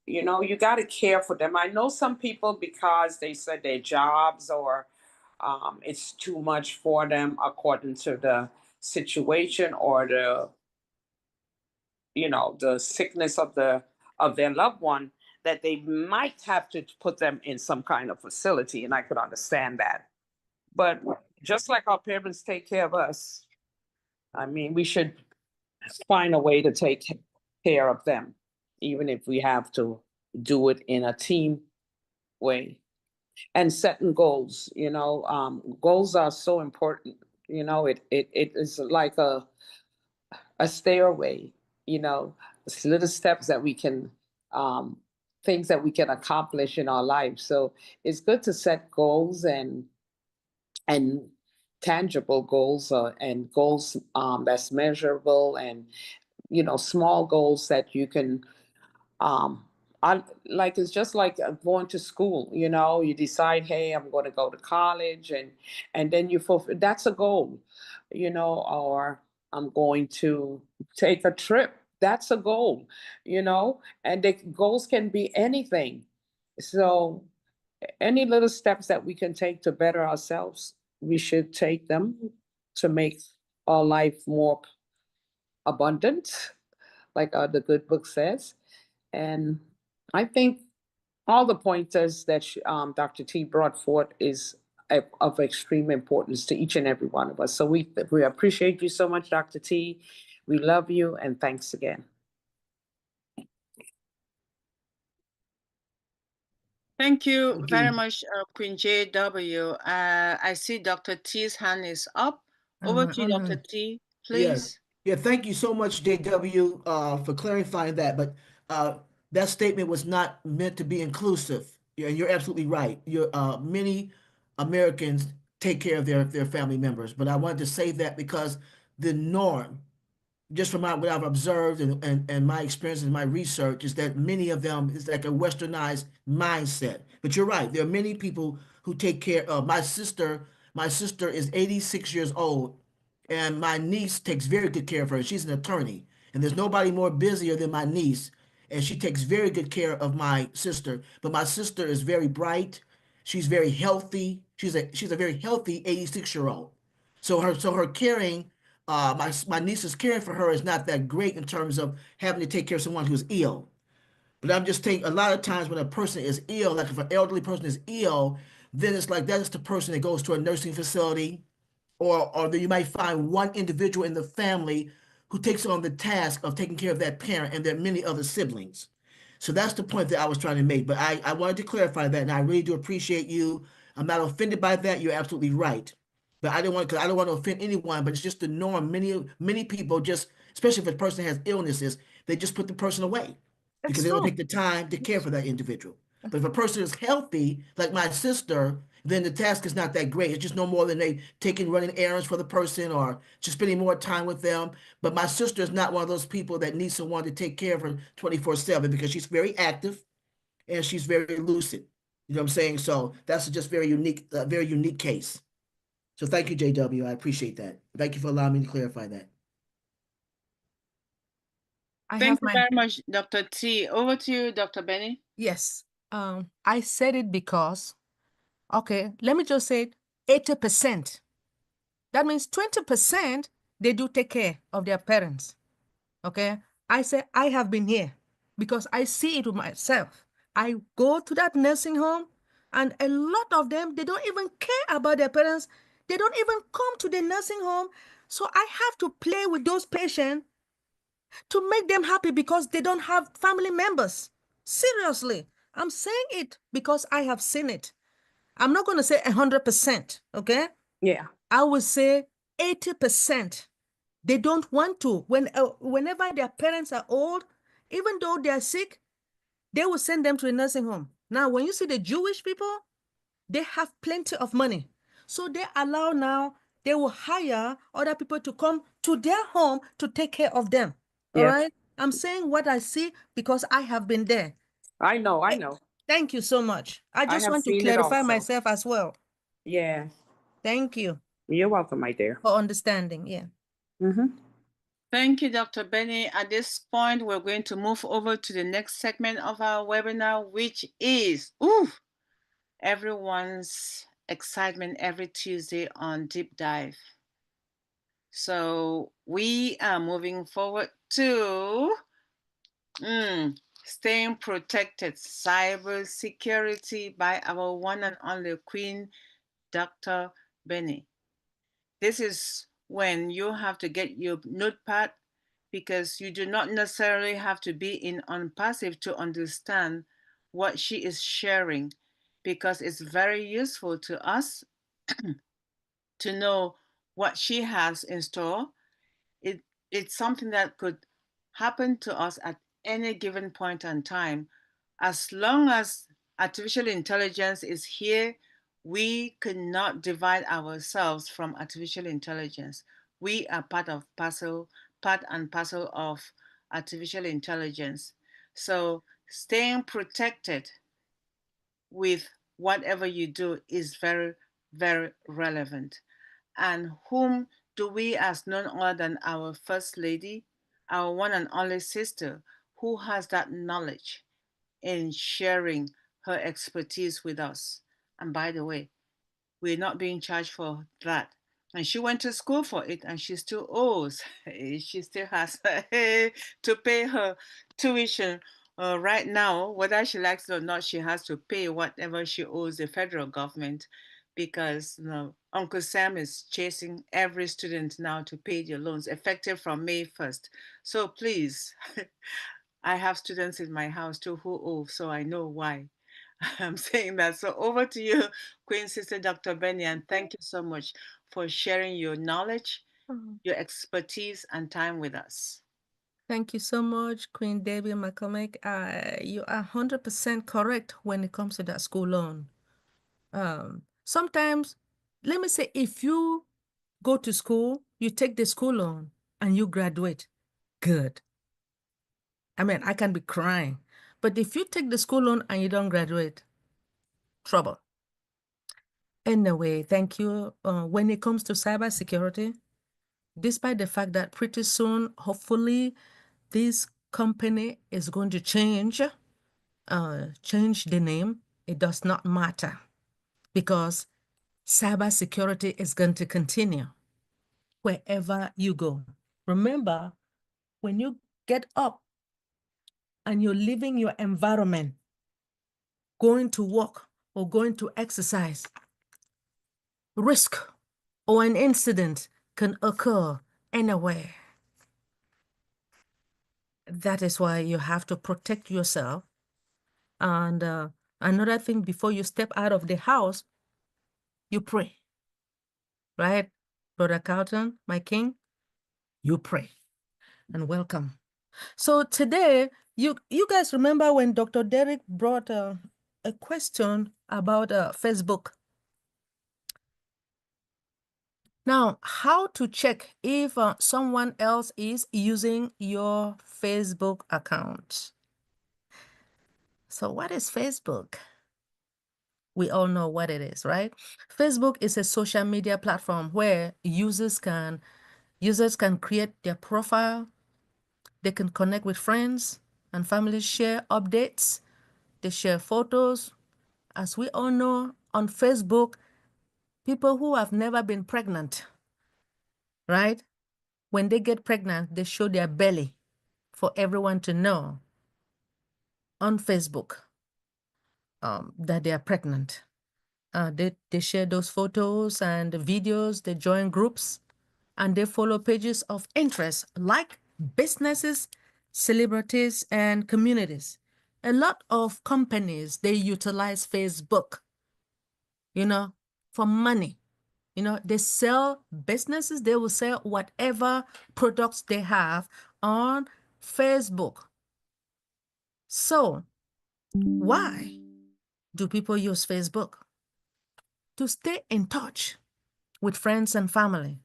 You know, you got to care for them. I know some people, because they said their jobs or it's too much for them according to the situation or the, you know, the sickness of their loved one, that they might have to put them in some kind of facility, and I could understand that. But just like our parents take care of us, I mean, we should find a way to take care of them, even if we have to do it in a team way. And setting goals, you know, goals are so important. You know, it is like a stairway, you know, it's little steps that we can, things that we can accomplish in our life. So it's good to set goals and tangible goals and goals that's measurable, and you know, small goals that you can like, it's just like going to school. You know, you decide, hey, I'm going to go to college, and then you fulfill, that's a goal, you know, or I'm going to take a trip, that's a goal, you know, and the goals can be anything. So any little steps that we can take to better ourselves, we should take them to make our life more abundant, like the good book says. And I think all the pointers that Dr. T brought forth is of extreme importance to each and every one of us. So we appreciate you so much, Dr. T. We love you, and thanks again. Thank you very much, Queen JW. I see Dr. T's hand is up. Over to you, Dr. T, please. Yeah, thank you so much, JW, for clarifying that. But that statement was not meant to be inclusive. Yeah, you're absolutely right. Many Americans take care of their family members, but I wanted to say that because the norm, just from what I've observed and my experience and my research, is that many of them is like a westernized mindset. But you're right. There are many people who take care of my sister. My sister is 86 years old, and my niece takes very good care of her. She's an attorney, and there's nobody more busier than my niece, and she takes very good care of my sister. But my sister is very bright. She's very healthy. She's a very healthy 86-year-old. So her caring, my niece's caring for her is not that great in terms of having to take care of someone who's ill. But I'm just taking a lot of times when a person is ill, like if an elderly person is ill, then it's like that is the person that goes to a nursing facility, or then you might find one individual in the family who takes on the task of taking care of that parent, and there are many other siblings. So that's the point that I was trying to make. But I wanted to clarify that, and I really do appreciate you. I'm not offended by that. You're absolutely right. But I didn't want, because I don't want to offend anyone, but it's just the norm. Many people just, especially if a person has illnesses, they just put the person away because they don't take the time to care for that individual. But if a person is healthy, like my sister, then the task is not that great. It's just no more than they running errands for the person or just spending more time with them. But my sister is not one of those people that needs someone to take care of her 24/7 because she's very active and she's very lucid. You know what I'm saying? So that's just very unique case. So thank you, JW. I appreciate that. Thank you for allowing me to clarify that. Thank you very much, Dr. T. Over to you, Dr. Benny. Yes. I said it because, okay, let me just say 80%. That means 20% they do take care of their parents. Okay. I say I have been here because I see it with myself. I go to that nursing home, and a lot of them, they don't even care about their parents. They don't even come to the nursing home. So I have to play with those patients to make them happy because they don't have family members. Seriously, I'm saying it because I have seen it. I'm not going to say 100%, okay? Yeah. I would say 80%. They don't want to. Whenever their parents are old, even though they are sick, they will send them to a nursing home. Now, when you see the Jewish people, they have plenty of money. So they allow now, they will hire other people to come to their home to take care of them. All right? I'm saying what I see because I have been there. I know. Thank you so much. I just want to seen it clarify also. myself as well. Yeah. Thank you You're welcome, my dear. for understanding. Yeah. Thank you, Dr. Benny. At this point, we're going to move over to the next segment of our webinar, which is everyone's excitement every Tuesday on Deep Dive. So we are moving forward to staying protected, cyber security by our one and only Queen, Dr. Benny. This is when you have to get your notepad, because you do not necessarily have to be in ONPASSIVE to understand what she is sharing, because it's very useful to us to know what she has in store. It's something that could happen to us at any given point in time. As long as artificial intelligence is here, we cannot divide ourselves from artificial intelligence. We are part and parcel of artificial intelligence. So staying protected with whatever you do is very, very relevant. And whom do we, as none other than our First Lady, our one and only sister, who has that knowledge in sharing her expertise with us. And by the way, we're not being charged for that. And she went to school for it, and she still owes. She still has to pay her tuition. Right now, whether she likes it or not, she has to pay whatever she owes the federal government, because Uncle Sam is chasing every student now to pay their loans, effective from May 1st. So please, I have students in my house too who owe, so I know why I'm saying that. So over to you, Queen Sister Dr. Benny, and thank you so much for sharing your knowledge, your expertise, and time with us. Thank you so much, Queen Debbie McCormick. You are 100% correct when it comes to that school loan. Sometimes, let me say, if you go to school, you take the school loan, and you graduate, good. I mean, I can be crying. But if you take the school loan and you don't graduate, trouble. Anyway, thank you. When it comes to cybersecurity, despite the fact that pretty soon, hopefully, this company is going to change the name, it does not matter, because cybersecurity is going to continue wherever you go. Remember, when you get up and you're leaving your environment, going to work or going to exercise, risk or an incident can occur anywhere. That is why you have to protect yourself. And another thing, before you step out of the house, you pray, right? Brother Carlton, my king, you pray. And welcome. So today, you guys remember when Dr. Derek brought a question about Facebook. Now, how to check if someone else is using your Facebook account? So what is Facebook? We all know what it is, right? Facebook is a social media platform where users can create their profile, they can connect with friends and families, share updates, they share photos. As we all know, on Facebook, people who have never been pregnant, right? When they get pregnant, they show their belly for everyone to know on Facebook that they are pregnant. They share those photos and videos, they join groups, and they follow pages of interest like businesses, celebrities, and communities. A lot of companies, they utilize Facebook, for money. They sell businesses, they will sell whatever products they have on Facebook. So why do people use Facebook? To stay in touch with friends and family,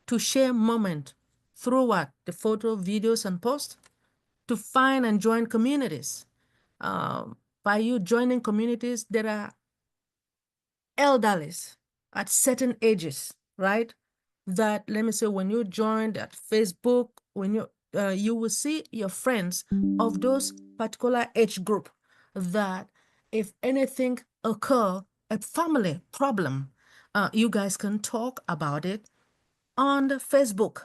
to share moments through what? The photo, videos, and posts, to find and join communities. By you joining communities, there are elderlies at certain ages, right? That, let me say, when you join that Facebook, when you will see your friends of those particular age group, that if anything occur, a family problem, you guys can talk about it on the Facebook.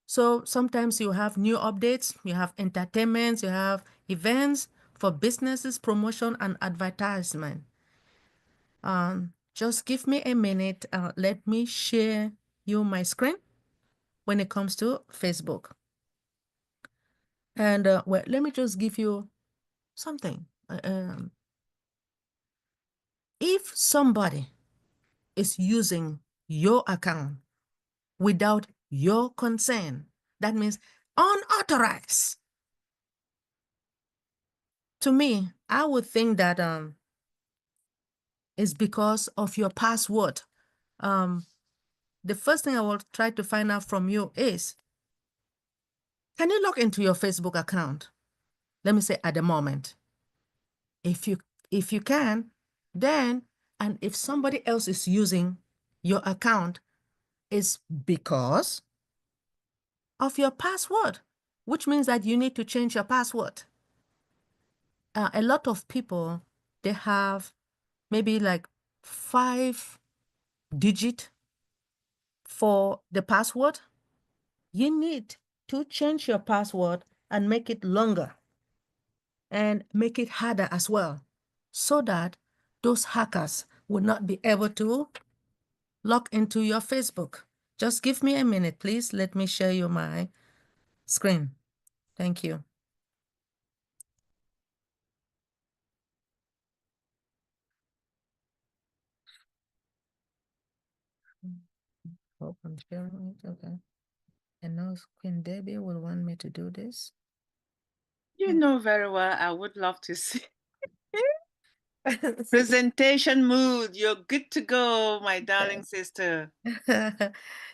So sometimes you have new updates, you have entertainments, you have events for businesses, promotion, and advertisement. Just give me a minute. Let me share you my screen when it comes to Facebook. And well, let me just give you something. If somebody is using your account without your consent, that means unauthorized. To me, I would think that it's because of your password. The first thing I will try to find out from you is, can you log into your Facebook account? Let me say at the moment. If you can, then, and if somebody else is using your account, it's because of your password, which means that you need to change your password. a lot of people, they have maybe like 5-digit for the password. You need to change your password and make it longer and make it harder as well, so that those hackers will not be able to log into your Facebook. Just give me a minute, please. Let me share you my screen. Thank you. Hope I'm sharing it. Okay. And now Queen Debbie will want me to do this. You know very well, I would love to see. Presentation mood. You're good to go, my darling sister.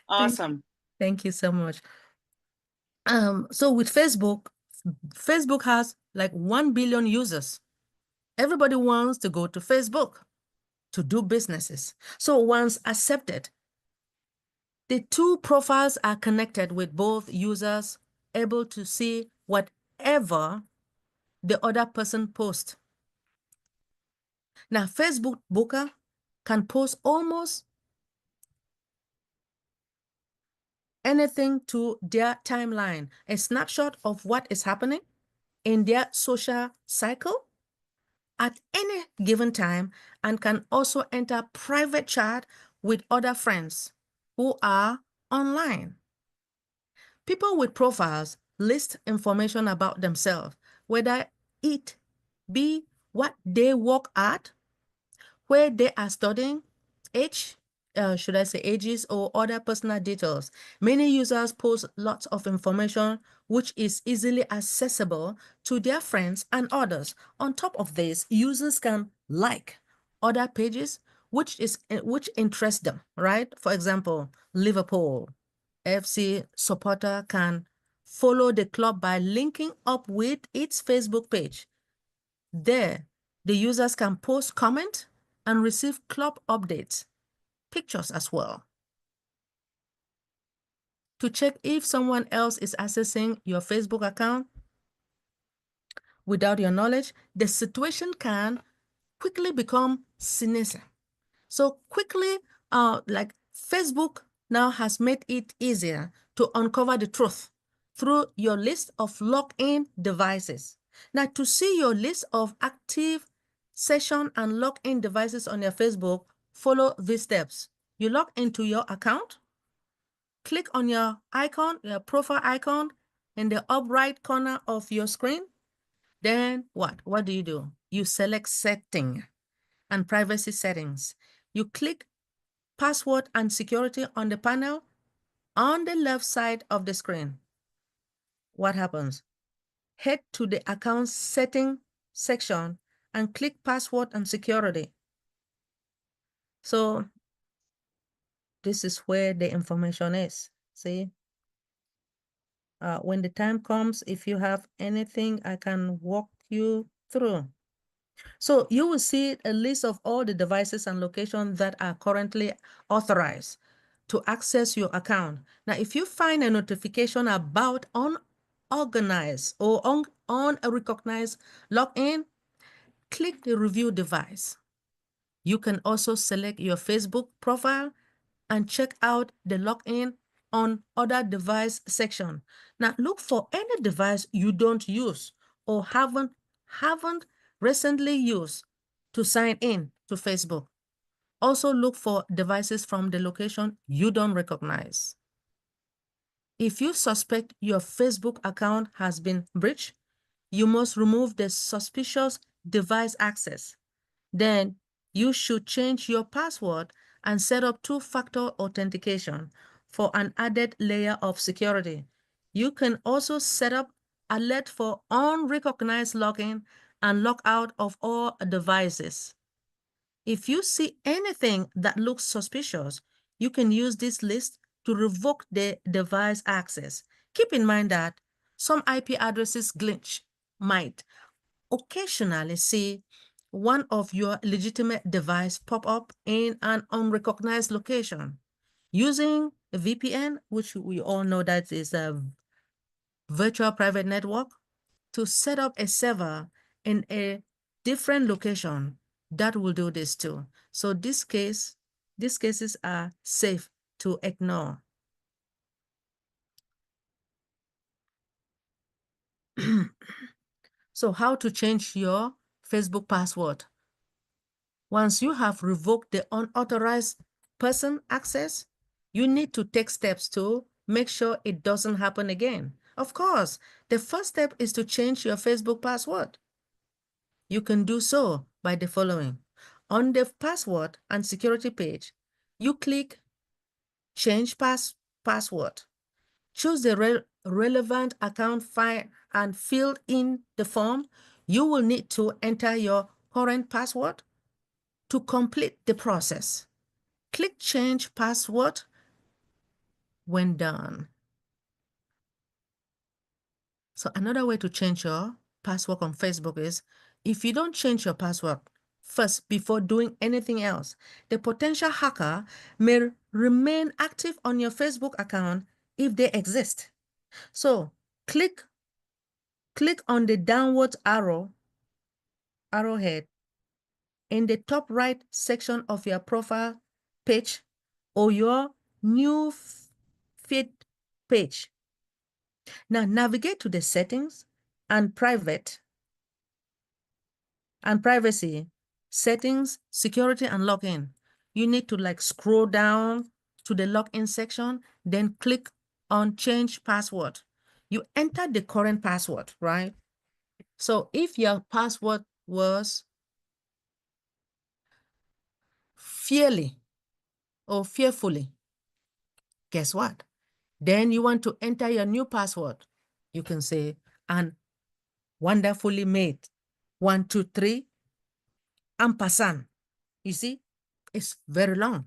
Awesome. Thank you so much. So with Facebook has like 1 billion users. Everybody wants to go to Facebook to do businesses. So once accepted, the two profiles are connected with both users able to see whatever the other person posts. Now, Facebook Booker can post almost anything to their timeline, a snapshot of what is happening in their social cycle at any given time, and can also enter private chat with other friends who are online. People with profiles list information about themselves, whether it be what they work at, where they are studying, age, should I say ages, or other personal details. Many users post lots of information which is easily accessible to their friends and others. On top of this, users can like other pages which interest them, right? For example, Liverpool FC supporter can follow the club by linking up with its Facebook page. There, the users can post comment and receive club updates, pictures as well. To check if someone else is accessing your Facebook account without your knowledge, the situation can quickly become sinister. So quickly, like Facebook now has made it easier to uncover the truth through your list of login devices. Now, to see your list of active session and login devices on your Facebook, follow these steps. You log into your account, click on your icon, your profile icon in the up right corner of your screen. Then what? What do? You select setting and privacy settings. You click password and security on the panel on the left side of the screen. What happens? Head to the account setting section and click password and security. So this is where the information is. See, when the time comes, if you have anything, I can walk you through. So you will see a list of all the devices and locations that are currently authorized to access your account. Now, if you find a notification about unorganized or unrecognized login, click the review device. You can also select your Facebook profile and check out the login on other device section. Now, look for any device you don't use or haven't recently used to sign in to Facebook. Also look for devices from the location you don't recognize. If you suspect your Facebook account has been breached, you must remove the suspicious device access. Then you should change your password and set up two-factor authentication for an added layer of security. You can also set up alert for unrecognized login and log out of all devices. If you see anything that looks suspicious, you can use this list to revoke the device access. Keep in mind that some IP addresses glitch might occasionally see one of your legitimate device pop up in an unrecognized location. Using a VPN, which we all know that is a virtual private network, to set up a server in a different location, that will do this too. So these cases are safe to ignore. So how to change your Facebook password? Once you have revoked the unauthorized person access, you need to take steps to make sure it doesn't happen again. Of course, the first step is to change your Facebook password. You can do so by the following. On the password and security page, you click Change Password. Choose the relevant account file and fill in the form. You will need to enter your current password to complete the process. Click Change Password when done. So another way to change your password on Facebook is, if you don't change your password first before doing anything else, the potential hacker may remain active on your Facebook account if they exist. So click on the downward arrowhead in the top right section of your profile page or your new feed page. Now navigate to the settings and privacy, settings, security, and login. You need to scroll down to the login section, then click on change password. You enter the current password, right? So if your password was fearfully, guess what? Then you want to enter your new password. You can say, and wonderfully made 1, 2, 3 ampersand. You see, it's very long.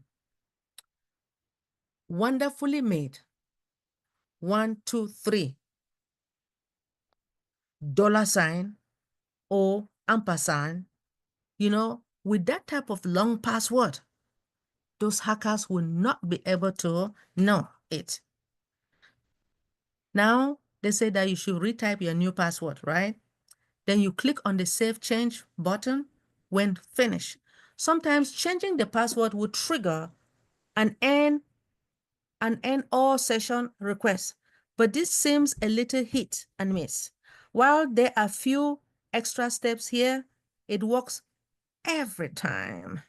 Wonderfully made 1, 2, 3 $ or ampersand. You know, with that type of long password, those hackers will not be able to know it. Now, they say that you should retype your new password, right? Then you click on the Save Change button when finished. Sometimes changing the password will trigger an end all session request, but this seems a little hit and miss. While there are few extra steps here, it works every time.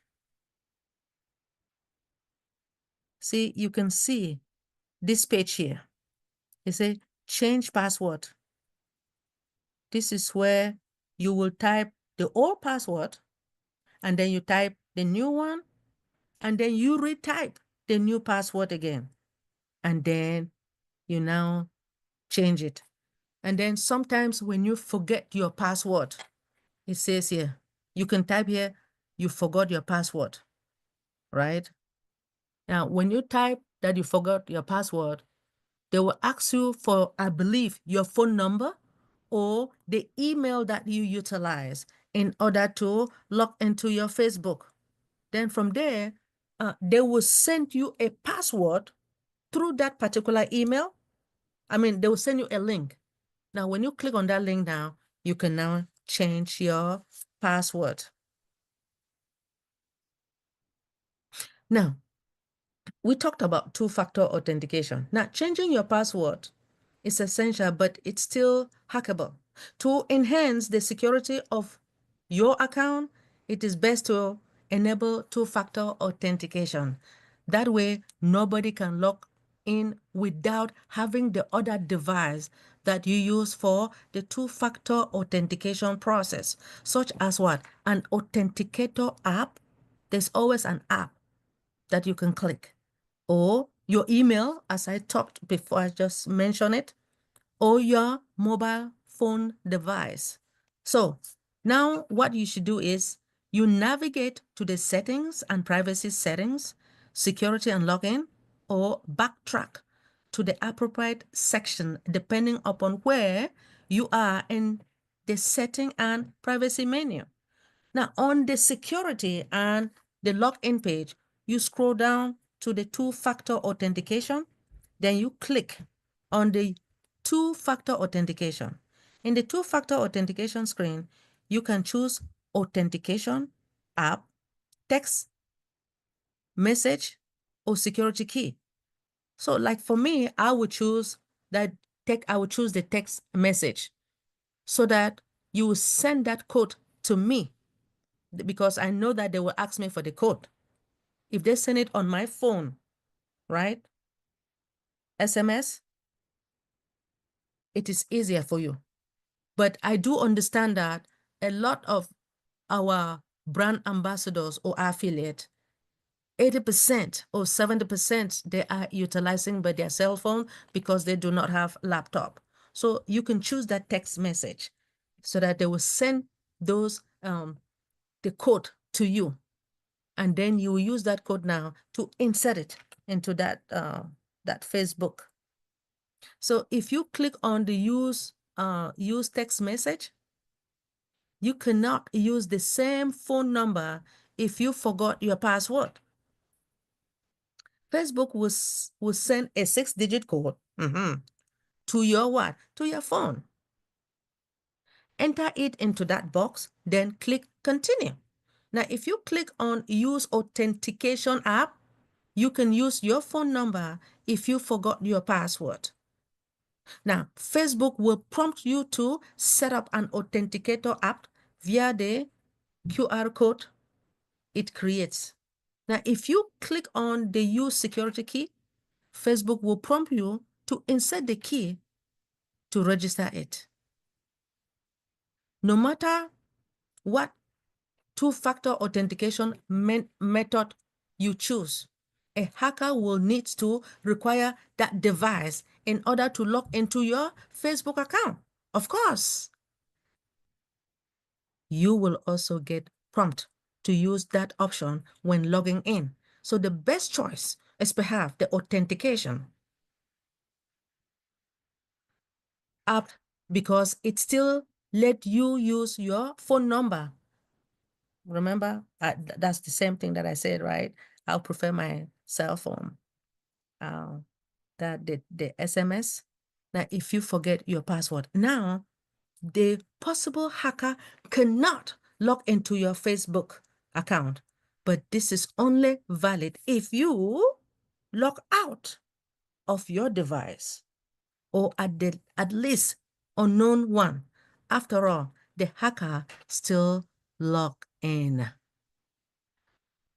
See, you can see this page here. It says change password. This is where you will type the old password, and then you type the new one, and then you retype the new password again. And then you now change it. And then sometimes when you forget your password, it says here, you can type here, you forgot your password, right? Now, when you type that you forgot your password, they will ask you for, I believe, your phone number or the email that you utilize in order to log into your Facebook. Then from there, they will send you a password through that particular email. I mean, they will send you a link. Now, when you click on that link now, you can now change your password. Now, we talked about two-factor authentication. Now, changing your password is essential, but it's still hackable. To enhance the security of your account, it is best to enable two-factor authentication. That way, nobody can log in without having the other device that you use for the two-factor authentication process, such as what? An authenticator app. There's always an app that you can click, or your email, as I talked before, I just mentioned it, or your mobile phone device. So now what you should do is you navigate to the settings and privacy settings, security and login, or backtrack to the appropriate section depending upon where you are in the setting and privacy menu. Now on the security and the login page, you scroll down to the two-factor authentication, then you click on the two-factor authentication. In the two-factor authentication screen, you can choose authentication, app, text, message, or security key. So like for me, I would choose the text message so that you will send that code to me because I know that they will ask me for the code. If they send it on my phone, right? SMS, it is easier for you. But I do understand that a lot of our brand ambassadors or affiliate, 80% or 70%, they are utilizing by their cell phone because they do not have laptop. So you can choose that text message so that they will send those the code to you, and then you will use that code now to insert it into that Facebook. So if you click on the use text message, you cannot use the same phone number if you forgot your password. Facebook will send a 6-digit code to your what? To your phone. Enter it into that box, then click continue. Now, if you click on use authentication app, you can use your phone number if you forgot your password. Now, Facebook will prompt you to set up an authenticator app via the QR code it creates. Now, if you click on the use security key, Facebook will prompt you to insert the key to register it. No matter what two-factor authentication method you choose, a hacker will need to require that device in order to log into your Facebook account. Of course, you will also get prompt to use that option when logging in. So the best choice is perhaps the authentication app because it still let you use your phone number. Remember, that's the same thing that I said, right? I'll prefer my cell phone. That the SMS. Now, if you forget your password, now the possible hacker cannot log into your Facebook account. But this is only valid if you log out of your device or at least unknown one. After all, the hacker still log in.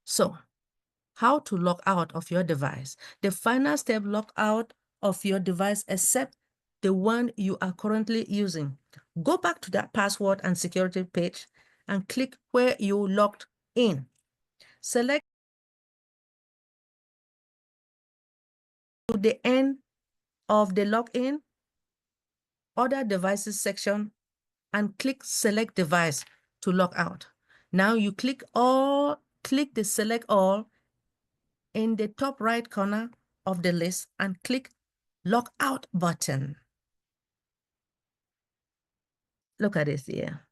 So, how to log out of your device? The final step, log out of your device except the one you are currently using. Go back to that password and security page and click where you logged in. Select to the end of the login, other devices section, and click select device to log out. Now you click the select all in the top right corner of the list and click log out button. Look at this here.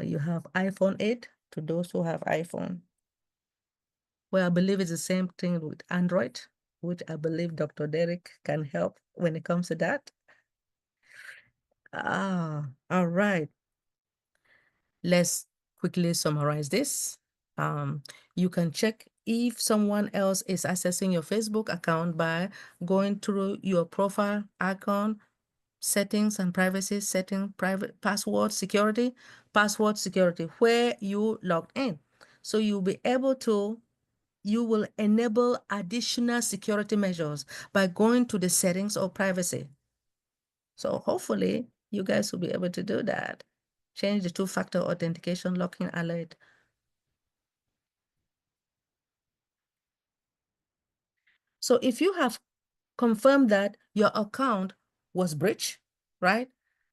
You have iPhone 8 to those who have iPhone. Well, I believe it's the same thing with Android, which I believe Dr. Derek can help when it comes to that. All right. Let's quickly summarize this. You can check if someone else is accessing your Facebook account by going through your profile icon, settings and privacy, setting private password security, where you logged in. So you'll be able to, you will enable additional security measures by going to the settings or privacy. So hopefully you guys will be able to do that. Change the two-factor authentication locking alert. So if you have confirmed that your account was breached, right?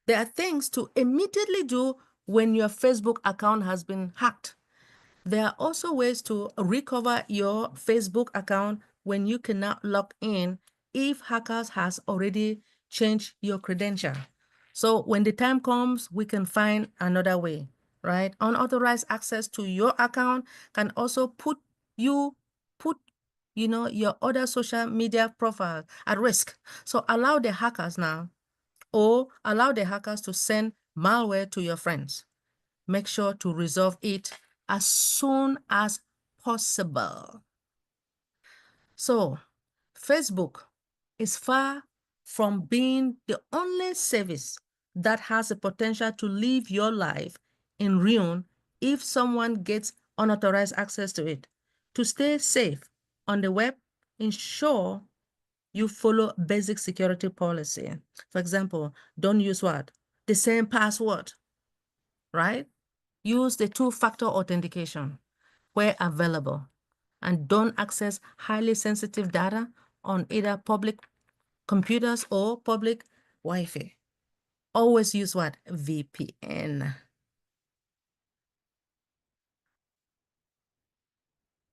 There are things to immediately do when your Facebook account has been hacked. There are also ways to recover your Facebook account when you cannot log in if hackers has already changed your credential. So when the time comes, we can find another way, right? Unauthorized access to your account can also put your other social media profiles at risk. So allow the hackers to send malware to your friends. Make sure to resolve it as soon as possible. So, Facebook is far from being the only service that has the potential to leave your life in ruin if someone gets unauthorized access to it. To stay safe on the web, ensure you follow basic security policy. For example, don't use what? The same password, right? Use the two-factor authentication where available, and don't access highly sensitive data on either public computers or public Wi-Fi. Always use what? VPN.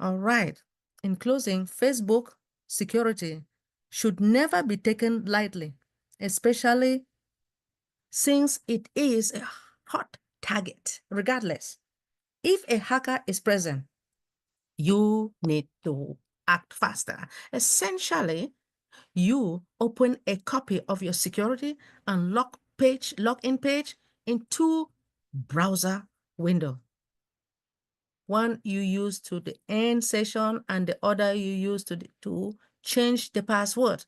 All right. In closing, Facebook security should never be taken lightly, especially since it is a hot target. Regardless, if a hacker is present, you need to act faster. Essentially, you open a copy of your security and login page in two browser windows. One you use to the end session and the other you use to change the password.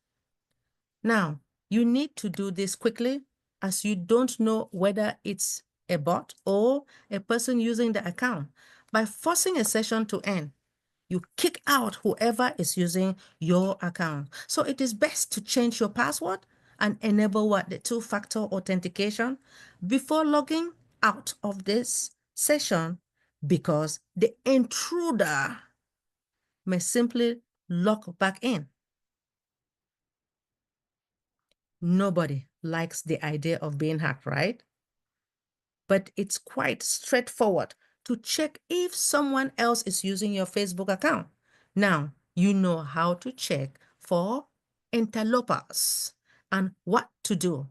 Now, you need to do this quickly as you don't know whether it's a bot or a person using the account. By forcing a session to end, you kick out whoever is using your account. So it is best to change your password and enable what? The two-factor authentication before logging out of this session, because the intruder may simply log back in. Nobody likes the idea of being hacked, right? But it's quite straightforward to check if someone else is using your Facebook account. Now, you know how to check for interlopers and what to do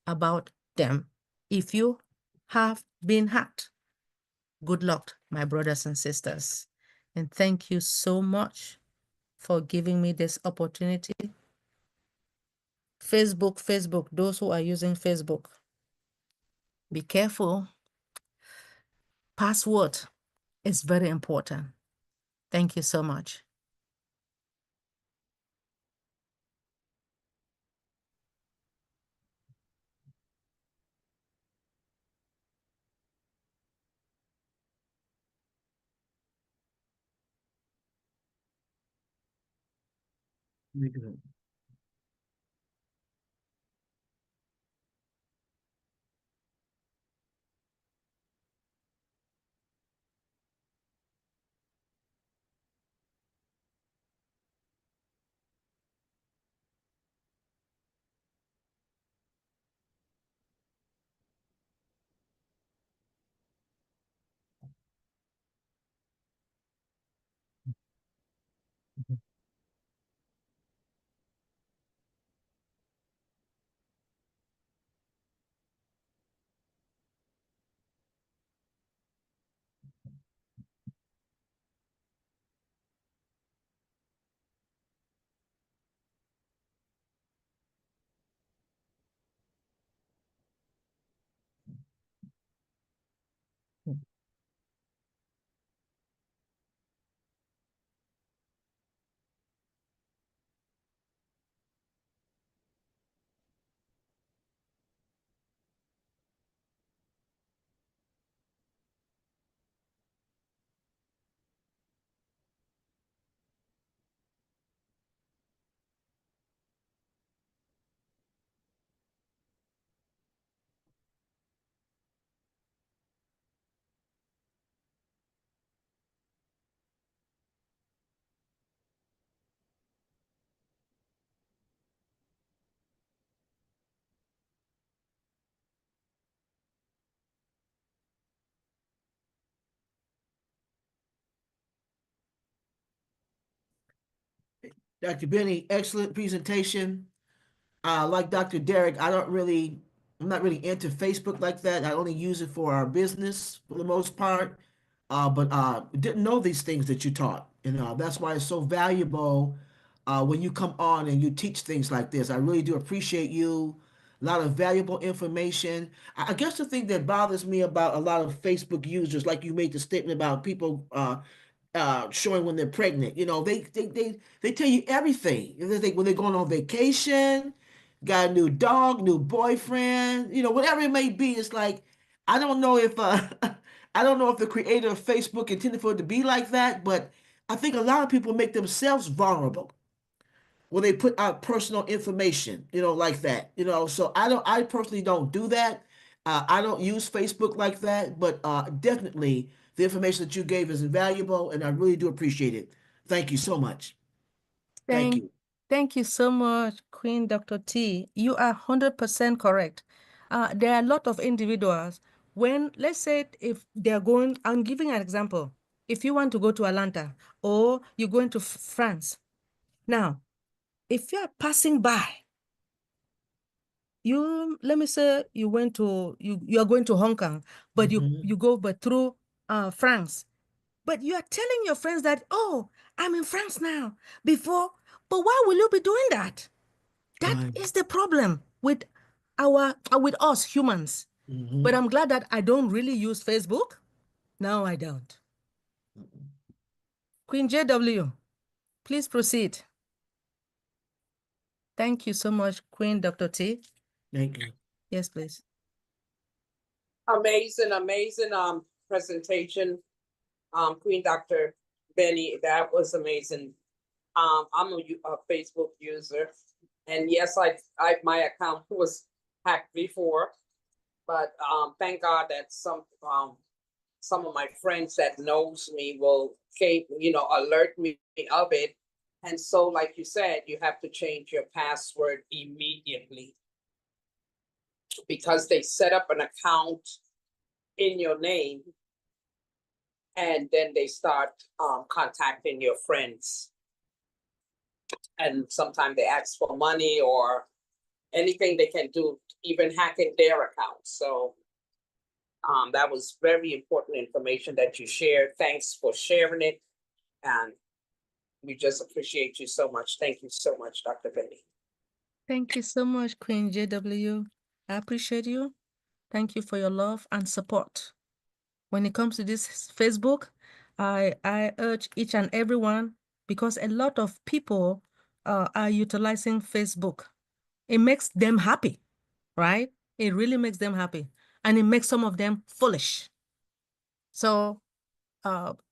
about them if you have been hacked. Good luck, my brothers and sisters. And thank you so much for giving me this opportunity. Facebook, those who are using Facebook, be careful. Password is very important. Thank you so much. Dr. Benny, excellent presentation. Like Dr. Derek, I'm not really into Facebook like that. I only use it for our business for the most part. But didn't know these things that you taught. That's why it's so valuable when you come on and you teach things like this. I really do appreciate you. a lot of valuable information. I guess the thing that bothers me about a lot of Facebook users, like you made the statement about people showing when they're pregnant. You know, they tell you everything. They think when they're going on vacation, got a new dog, new boyfriend, you know, whatever it may be. It's like I don't know if I don't know if the creator of Facebook intended for it to be like that, but I think a lot of people make themselves vulnerable when they put out personal information, you know, like that, you know. So I personally don't do that. I don't use Facebook like that, but definitely the information that you gave is invaluable, and I really do appreciate it. Thank you so much. Thank Thank, you. thank you so much, Queen Dr. T. You are 100% correct. There are a lot of individuals when, let's say, if they're going, I'm giving an example. If you want to go to Atlanta or you're going to France, now, if you are passing by, let me say you went to, you are going to Hong Kong, but you go but through France. But you are telling your friends that, oh, I'm in France now, before, but why will you be doing that? That Right. is the problem with with us humans. But I'm glad that I don't really use Facebook. No, I don't. Queen JW, please proceed. Thank you so much, Queen Dr. T. Thank you. Yes, please. Amazing, amazing presentation, Queen Dr. Benny. That was amazing. I'm a Facebook user, and yes, my account was hacked before, but thank God that some of my friends that knows me will alert me of it. And so, like you said, you have to change your password immediately because they set up an account in your name and then they start contacting your friends. And sometimes they ask for money or anything they can do, even hacking their account. So that was very important information that you shared. Thanks for sharing it. And we just appreciate you so much. Thank you so much, Dr. Benny. Thank you so much, Queen JW. I appreciate you. Thank you for your love and support. When it comes to this Facebook, I urge each and everyone, because a lot of people are utilizing Facebook. It makes them happy, right? It really makes them happy. And it makes some of them foolish. So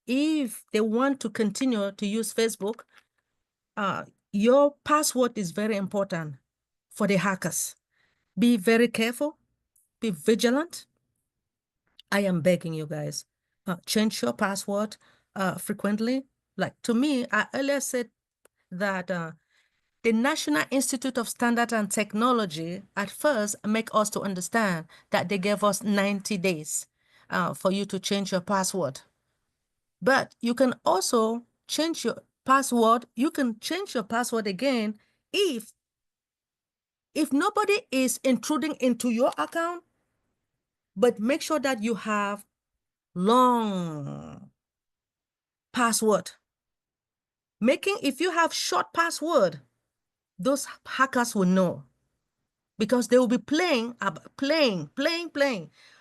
if they want to continue to use Facebook, your password is very important for the hackers. Be very careful, be vigilant. I am begging you guys, change your password frequently. Like to me, I earlier said that the National Institute of Standard and Technology at first make us to understand that they gave us 90 days for you to change your password. But you can also change your password. You can change your password again if nobody is intruding into your account, but make sure that you have long password. If you have short password, those hackers will know because they will be playing.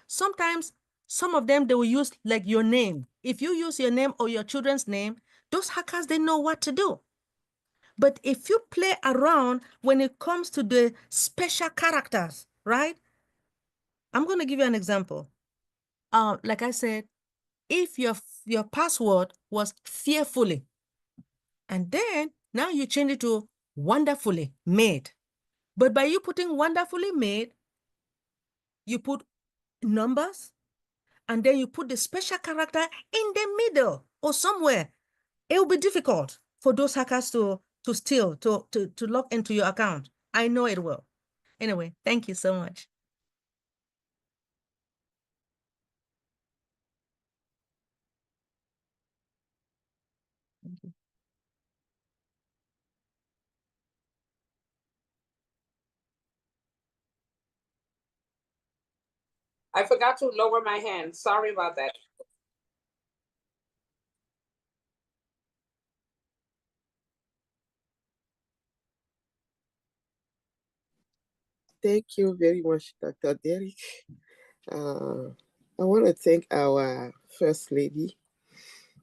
Sometimes some of them, they will use like your name. If you use your name or your children's name, those hackers, they know what to do. But if you play around when it comes to the special characters, right? I'm going to give you an example. Like I said, if your password was fearfully, and then now you change it to wonderfully made. But by you putting wonderfully made, you put numbers, and then you put the special character in the middle or somewhere. It will be difficult for those hackers to steal, to log into your account. I know it will. Anyway, thank you so much. Thank you. I forgot to lower my hand. Sorry about that. Thank you very much, Dr. Derek. I want to thank our First Lady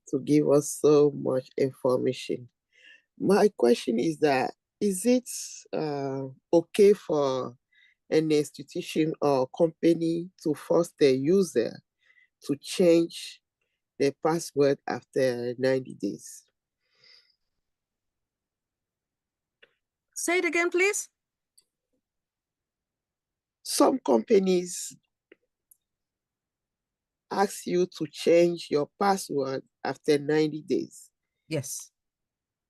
to give us so much information. My question is that, is it okay for an institution or company to force the user to change their password after 90 days? Say it again, please. Some companies ask you to change your password after 90 days. Yes.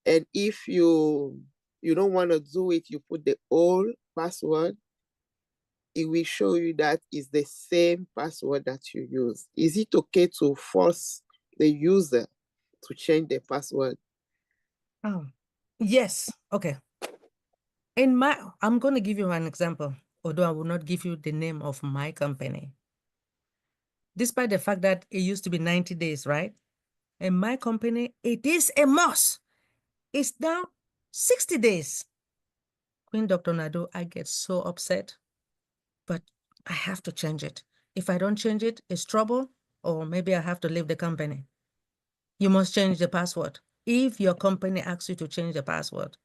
And if you don't want to do it, you put the old password, it will show you that is the same password that you use. Is it okay to force the user to change the password? Oh, yes. Okay. I'm going to give you an example, although I will not give you the name of my company. Despite the fact that it used to be 90 days, right? In my company, it is a must. It's now 60 days. Queen Dr. Nado, I get so upset, but I have to change it. If I don't change it, it's trouble, or maybe I have to leave the company. You must change the password if your company asks you to change the password.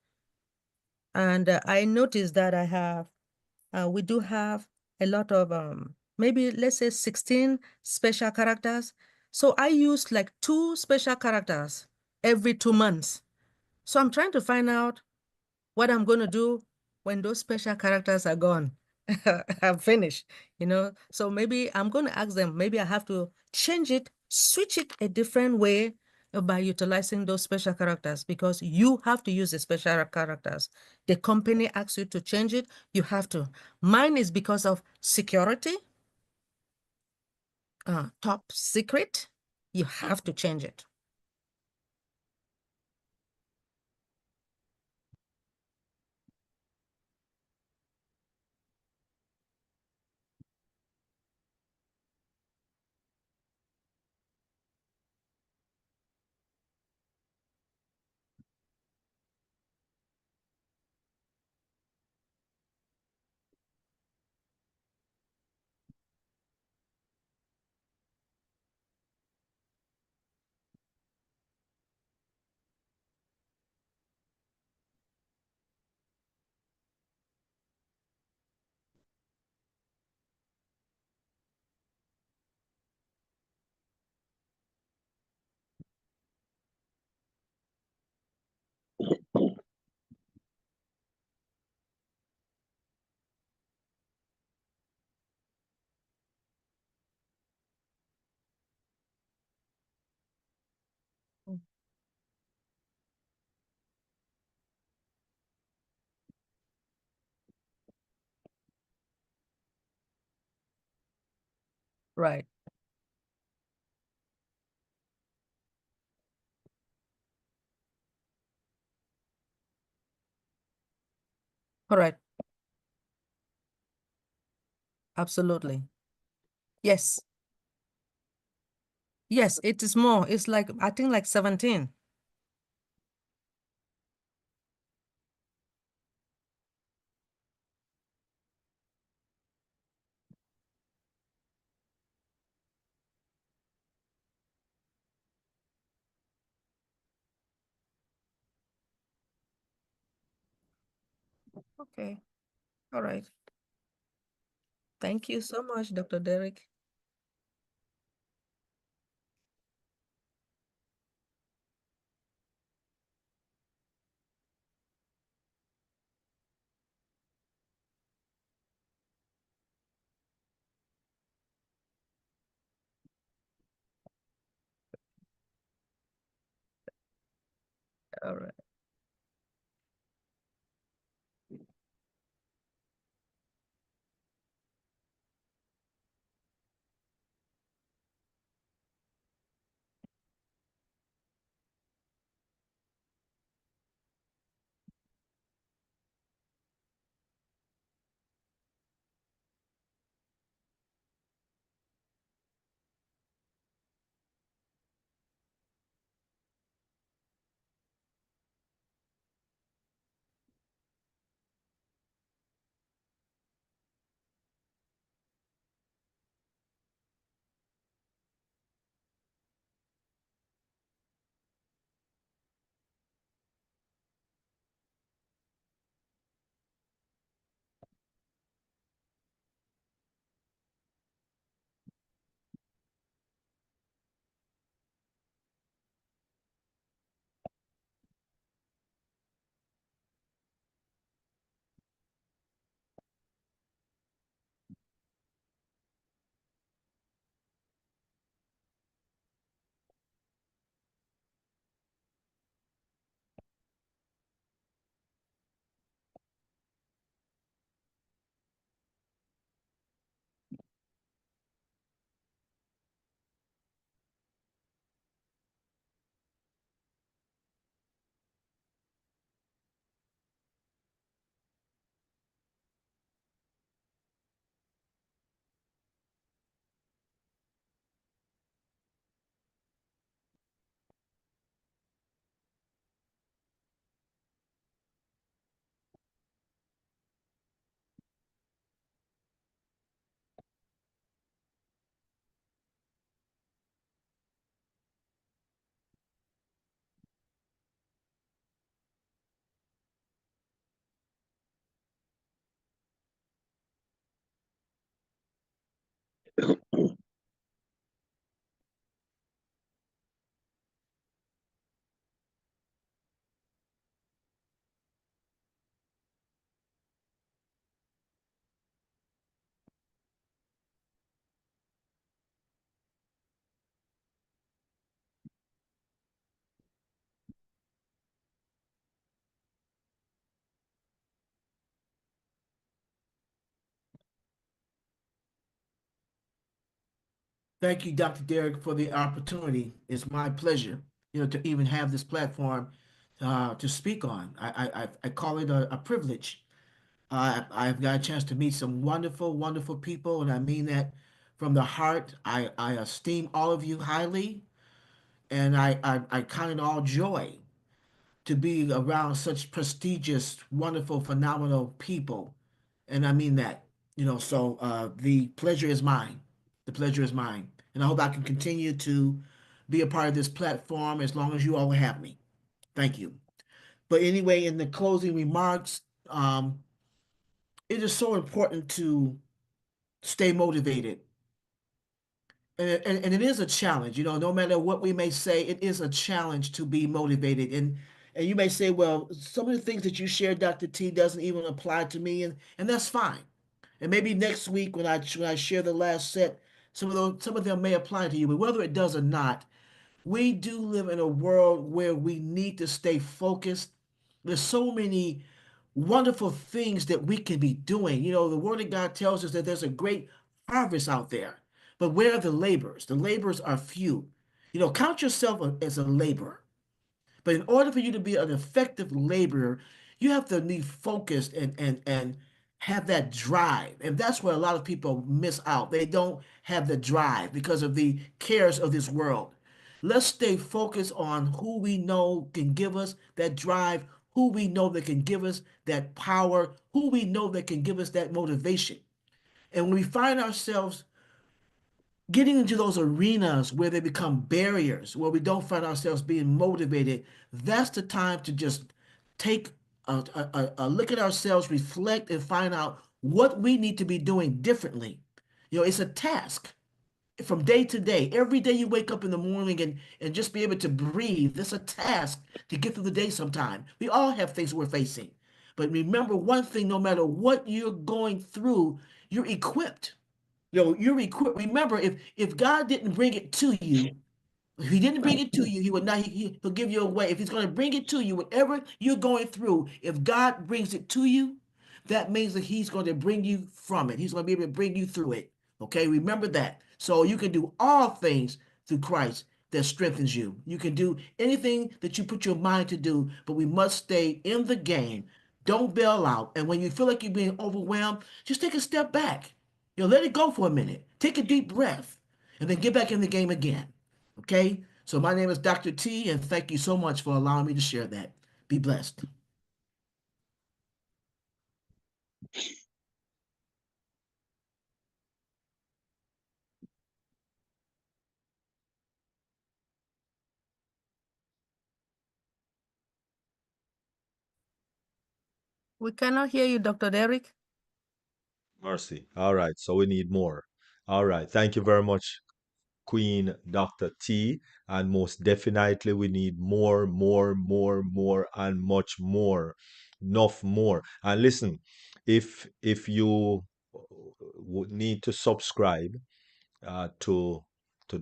And I noticed that we do have a lot of, maybe let's say 16 special characters. So I use like 2 special characters every 2 months. So I'm trying to find out what I'm going to do when those special characters are gone. I'm finished, So maybe I'm going to ask them, maybe I have to change it, switch it a different way by utilizing those special characters, because you have to use the special characters. The company asks you to change it, you have to. Mine is because of security, top secret. You have to change it. Right. All right. Absolutely. Yes. Yes, it is more. It's like, I think like 17. Okay. All right. Thank you so much, Dr. Derek. All right. Thank you, Dr. Derek, for the opportunity. It's my pleasure, to even have this platform to speak on. I call it a privilege. I've got a chance to meet some wonderful, wonderful people, and I mean that from the heart. I esteem all of you highly, and I count it all joy to be around such prestigious, wonderful, phenomenal people. And I mean that, so the pleasure is mine. The pleasure is mine. And I hope I can continue to be a part of this platform as long as you all have me. Thank you. But anyway, in the closing remarks, it is so important to stay motivated. And it is a challenge, no matter what we may say, it is a challenge to be motivated. And you may say, well, some of the things that you shared, Dr. T, doesn't even apply to me, and that's fine. And maybe next week when I share the last set, some of them may apply to you. But whether it does or not, we do live in a world where we need to stay focused. There's so many wonderful things that we can be doing. The Word of God tells us that there's a great harvest out there. But where are the laborers? The laborers are few. Count yourself as a laborer. But in order for you to be an effective laborer, you have to be focused and have that drive. And that's where a lot of people miss out. They don't have the drive because of the cares of this world. Let's stay focused on who we know can give us that drive, who we know that can give us that power, who we know that can give us that motivation. And when we find ourselves getting into those arenas where they become barriers, where we don't find ourselves being motivated, that's the time to just take a look at ourselves, reflect, and find out what we need to be doing differently. It's a task from day to day. Every day you wake up in the morning and just be able to breathe, it's a task to get through the day sometime. We all have things we're facing. But remember one thing, no matter what you're going through, you're equipped. You're equipped. Remember, if God didn't bring it to you, if he didn't bring it to you, he would not, he'll give you a way. If he's going to bring it to you, whatever you're going through, if God brings it to you, that means that he's going to bring you from it. He's going to be able to bring you through it. Okay, remember that. So you can do all things through Christ that strengthens you. You can do anything that you put your mind to do, but we must stay in the game. Don't bail out. And when you feel like you're being overwhelmed, just take a step back. Let it go for a minute. Take a deep breath and then get back in the game again. Okay? So my name is Dr. T, and thank you so much for allowing me to share that. Be blessed. We cannot hear you, Dr. Derek. Mercy. All right. So we need more. All right. Thank you very much, Queen Dr. T. And most definitely, we need more, more, and much more. Enough more. And listen, if you would need to subscribe to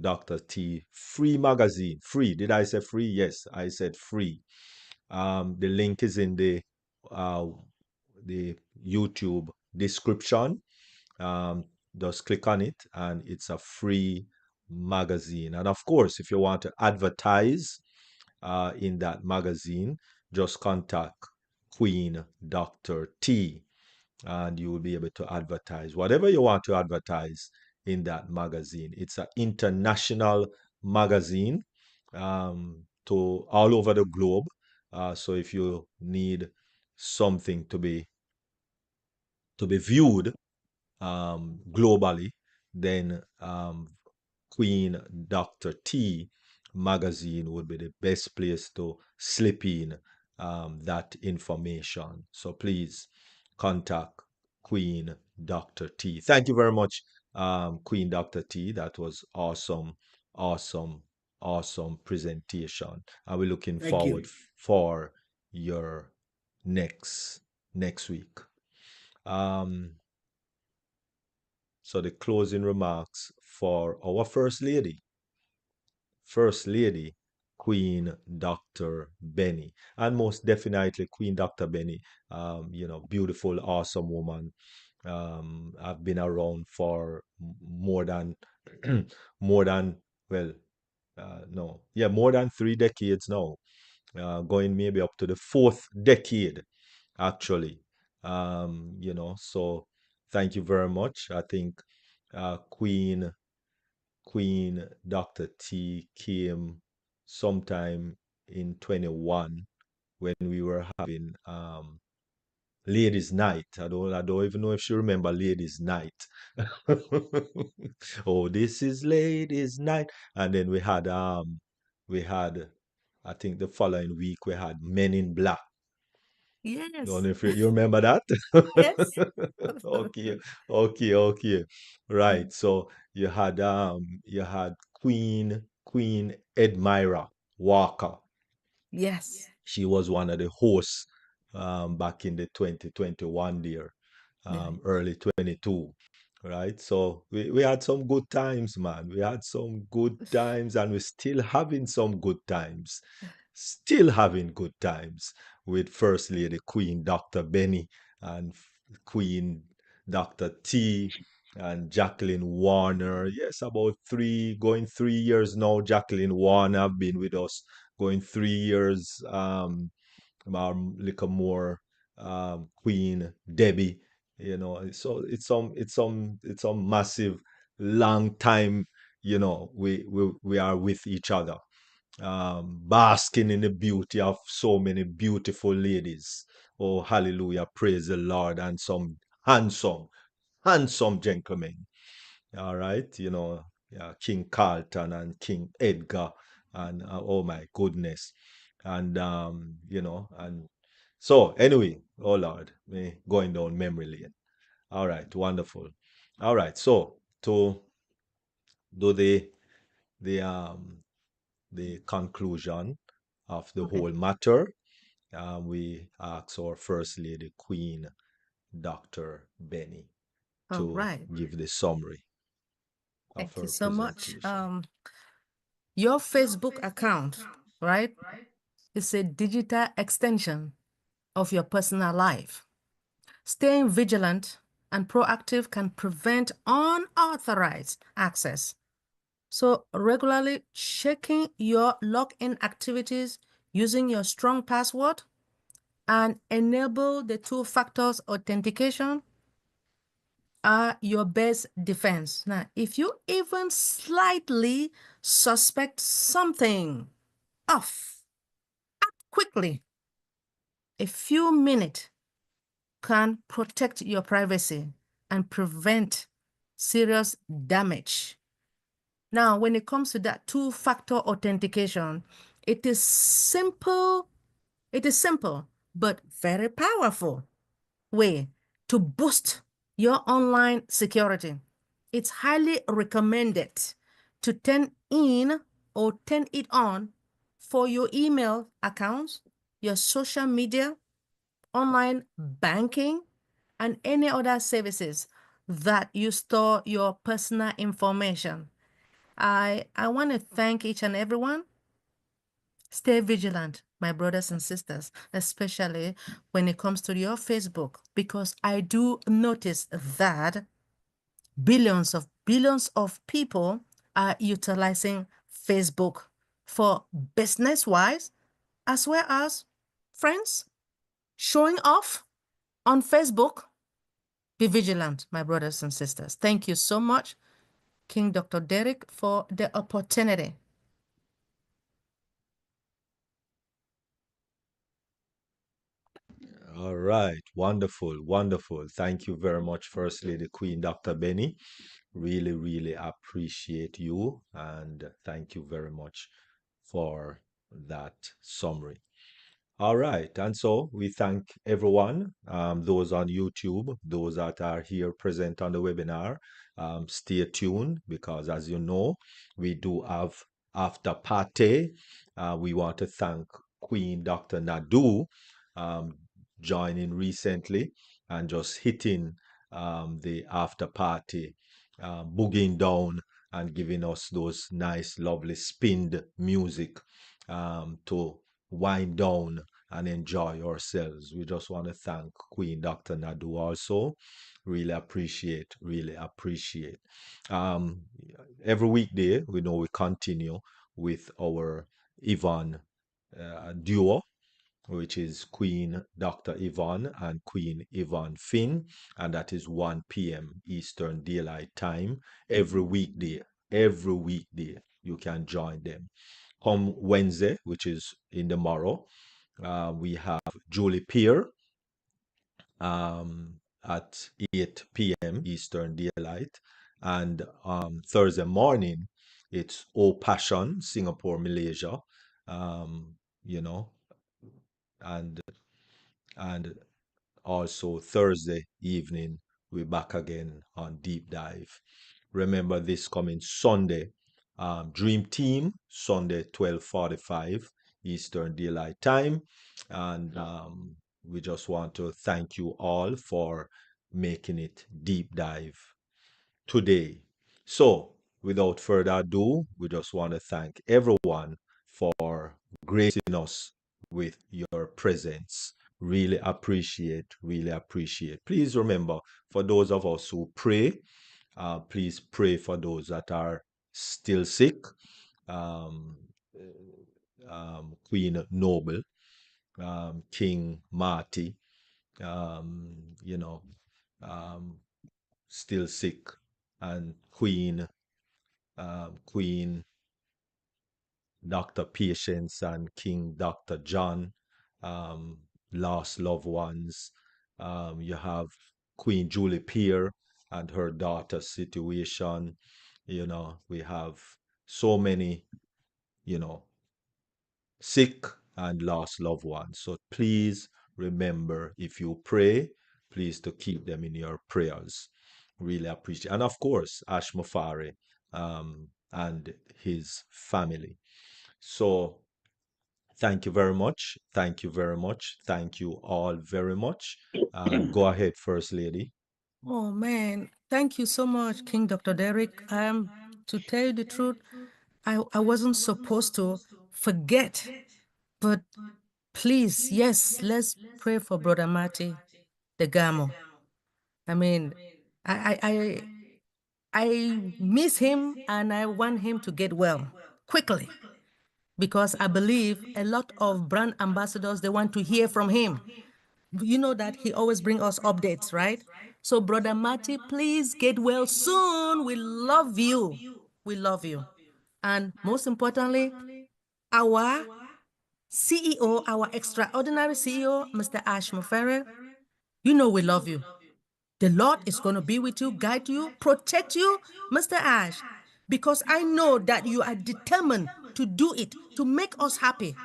Dr. T free magazine, free. Did I say free? Yes, I said free. The link is in the YouTube description. Um, just click on it, and it's a free magazine. And of course, if you want to advertise in that magazine, just contact Queen Dr. T, and you will be able to advertise whatever you want to advertise in that magazine. It's an international magazine to all over the globe. So if you need something to be viewed globally, then Queen Dr. T magazine would be the best place to slip in that information. So please contact Queen Dr. T. Thank you very much, Queen Dr. T. That was awesome, awesome, awesome presentation. And we're looking Thank you. forward for your next week. So the closing remarks for our First Lady, Queen Dr. Benny, and most definitely Queen Dr. Benny, beautiful, awesome woman. I've been around for more than, more than, well, no, yeah, more than 3 decades now, going maybe up to the 4th decade, actually. So thank you very much. I think Queen Dr. T came sometime in 21 when we were having Ladies' Night. I don't even know if she remember Ladies' Night. Oh, this is Ladies' Night. And then we had I think the following week we had Men in Black. Don't Yes. know if you remember that. Yes. Okay, okay. Right. So you had Queen Admira Walker. Yes. She was one of the hosts back in the 2021 year, early 22, right? So we had some good times, man. We had some good times, and we're still having some good times. Still having good times with First Lady Queen Dr. Benny and Queen Dr. T and Jacqueline Warner. Yes, about going 3 years now. Jacqueline Warner been with us going 3 years. Little more Queen Debbie, so it's some massive long time, we are with each other, basking in the beauty of so many beautiful ladies. Oh, hallelujah, praise the Lord. And some handsome gentlemen. All right, yeah, King Carlton and King Edgar, and oh my goodness. And and so anyway, oh Lord, me going down memory lane. All right, wonderful. All right, so to do the conclusion of the Okay. whole matter, we ask our First Lady Queen Dr. Benny All to right. give the summary of Thank you her so much. presentation. Your Facebook account, right, is a digital extension of your personal life. Staying vigilant and proactive can prevent unauthorized access. So, regularly checking your login activities using your strong password and enable the two-factor authentication are your best defense. Now, if you even slightly suspect something off, act quickly. A few minutes can protect your privacy and prevent serious damage. Now, when it comes to that two-factor authentication, it is simple, but very powerful way to boost your online security. It's highly recommended to turn in or turn it on for your email accounts, your social media, online banking, and any other services that you store your personal information. I want to thank each and everyone. Stay vigilant, my brothers and sisters, especially when it comes to your Facebook, because I do notice that billions of people are utilizing Facebook for business wise as well as friends showing off on Facebook. Be vigilant, my brothers and sisters. Thank you so much, King Dr. Derek, for the opportunity. All right, wonderful, wonderful. Thank you very much, First Lady Queen Dr. Benny. Really, really appreciate you, and thank you very much for that summary. All right. And so we thank everyone, those on YouTube, those that are here present on the webinar. Stay tuned because, as you know, we do have after party. We want to thank Queen Dr. Nadu um, joining recently and just hitting the after party, boogieing down and giving us those nice, lovely spinned music to wind down and enjoy ourselves. We just want to thank Queen Dr. Nadu also. Really appreciate, really appreciate. Um, every weekday, we know we continue with our Yvonne duo, which is Queen Dr. Yvonne and Queen Yvonne Finn, and that is 1 p.m. Eastern Daylight Time every weekday. Every weekday, you can join them. Come Wednesday, which is in the morrow, we have Julie Peer at 8 p.m. Eastern Daylight. And Thursday morning, it's O Passion, Singapore, Malaysia. Um, you know, and and also Thursday evening, we're back again on Deep Dive. Remember this coming Sunday, Dream Team, Sunday 12:45 Eastern Daylight Time. And we just want to thank you all for making it Deep Dive today. So, without further ado, we just want to thank everyone for gracing us with your presence. Really appreciate, really appreciate. Please remember, for those of us who pray, please pray for those that are still sick. Um, Queen Noble, King Marty, um, you know, um, still sick, and Queen Dr. Patience and King Dr. John, lost loved ones. You have Queen Julie Peer and her daughter's situation. We have so many, you know, sick and lost loved ones. So please remember, if you pray, please to keep them in your prayers. Really appreciate. And of course, Ash Mufari and his family. So thank you very much. Thank you very much. Thank you all very much. Go ahead, First Lady. Oh man, thank you so much, King Dr. Derek. To tell you the truth, I wasn't supposed to forget, but please, yes, let's pray for Brother Marty, the Gamo. I mean, I miss him and I want him to get well quickly because I believe a lot of brand ambassadors, they want to hear from him. You know that he always bring us updates, right? So Brother Marty, please get well soon. We love you. We love you. And most importantly, our CEO, our extraordinary CEO, Mr. Ash Mufere, you know we love you. The Lord is going to be with you, guide you, protect you, Mr. Ash, because I know that you are determined to do it, to make us happy.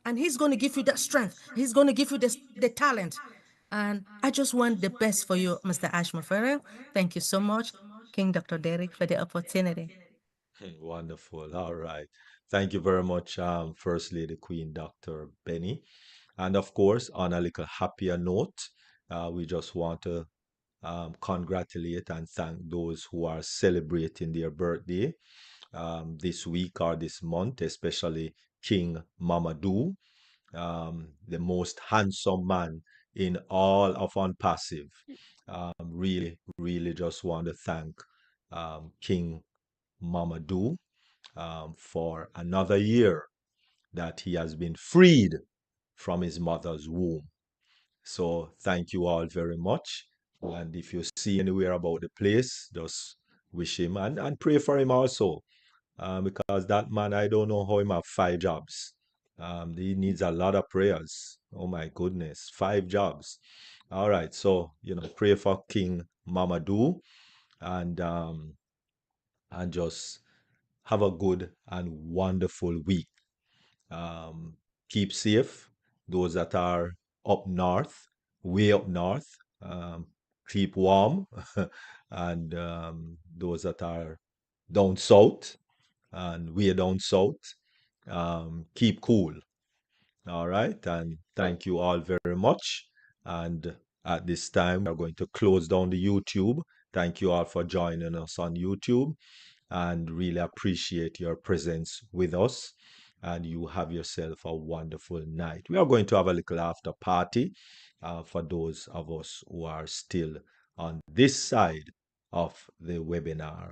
And He's going to give you that strength. He's going to give you the talent. And I just want the best for you, Mr. Ash Mufere. Thank you so much, King Dr. Derek, for the opportunity. Wonderful. All right. Thank you very much, First Lady Queen Dr. Benny. And of course, on a little happier note, we just want to congratulate and thank those who are celebrating their birthday this week or this month, especially King Mamadou, the most handsome man in all of ONPASSIVE. Really, really just want to thank King Mamadou for another year that he has been freed from his mother's womb. So thank you all very much. And if you see anywhere about the place, just wish him and pray for him also. Because that man, I don't know how he have 5 jobs. He needs a lot of prayers. Oh my goodness, 5 jobs. All right, so pray for King Mamadou and just have a good and wonderful week. Um, keep safe, those that are up north, way up north, keep warm. And those that are down south and way down south, keep cool. All right. And thank you all very much. And at this time, we are going to close down the YouTube. Thank you all for joining us on YouTube and really appreciate your presence with us. And you have yourself a wonderful night. We are going to have a little after party for those of us who are still on this side of the webinar.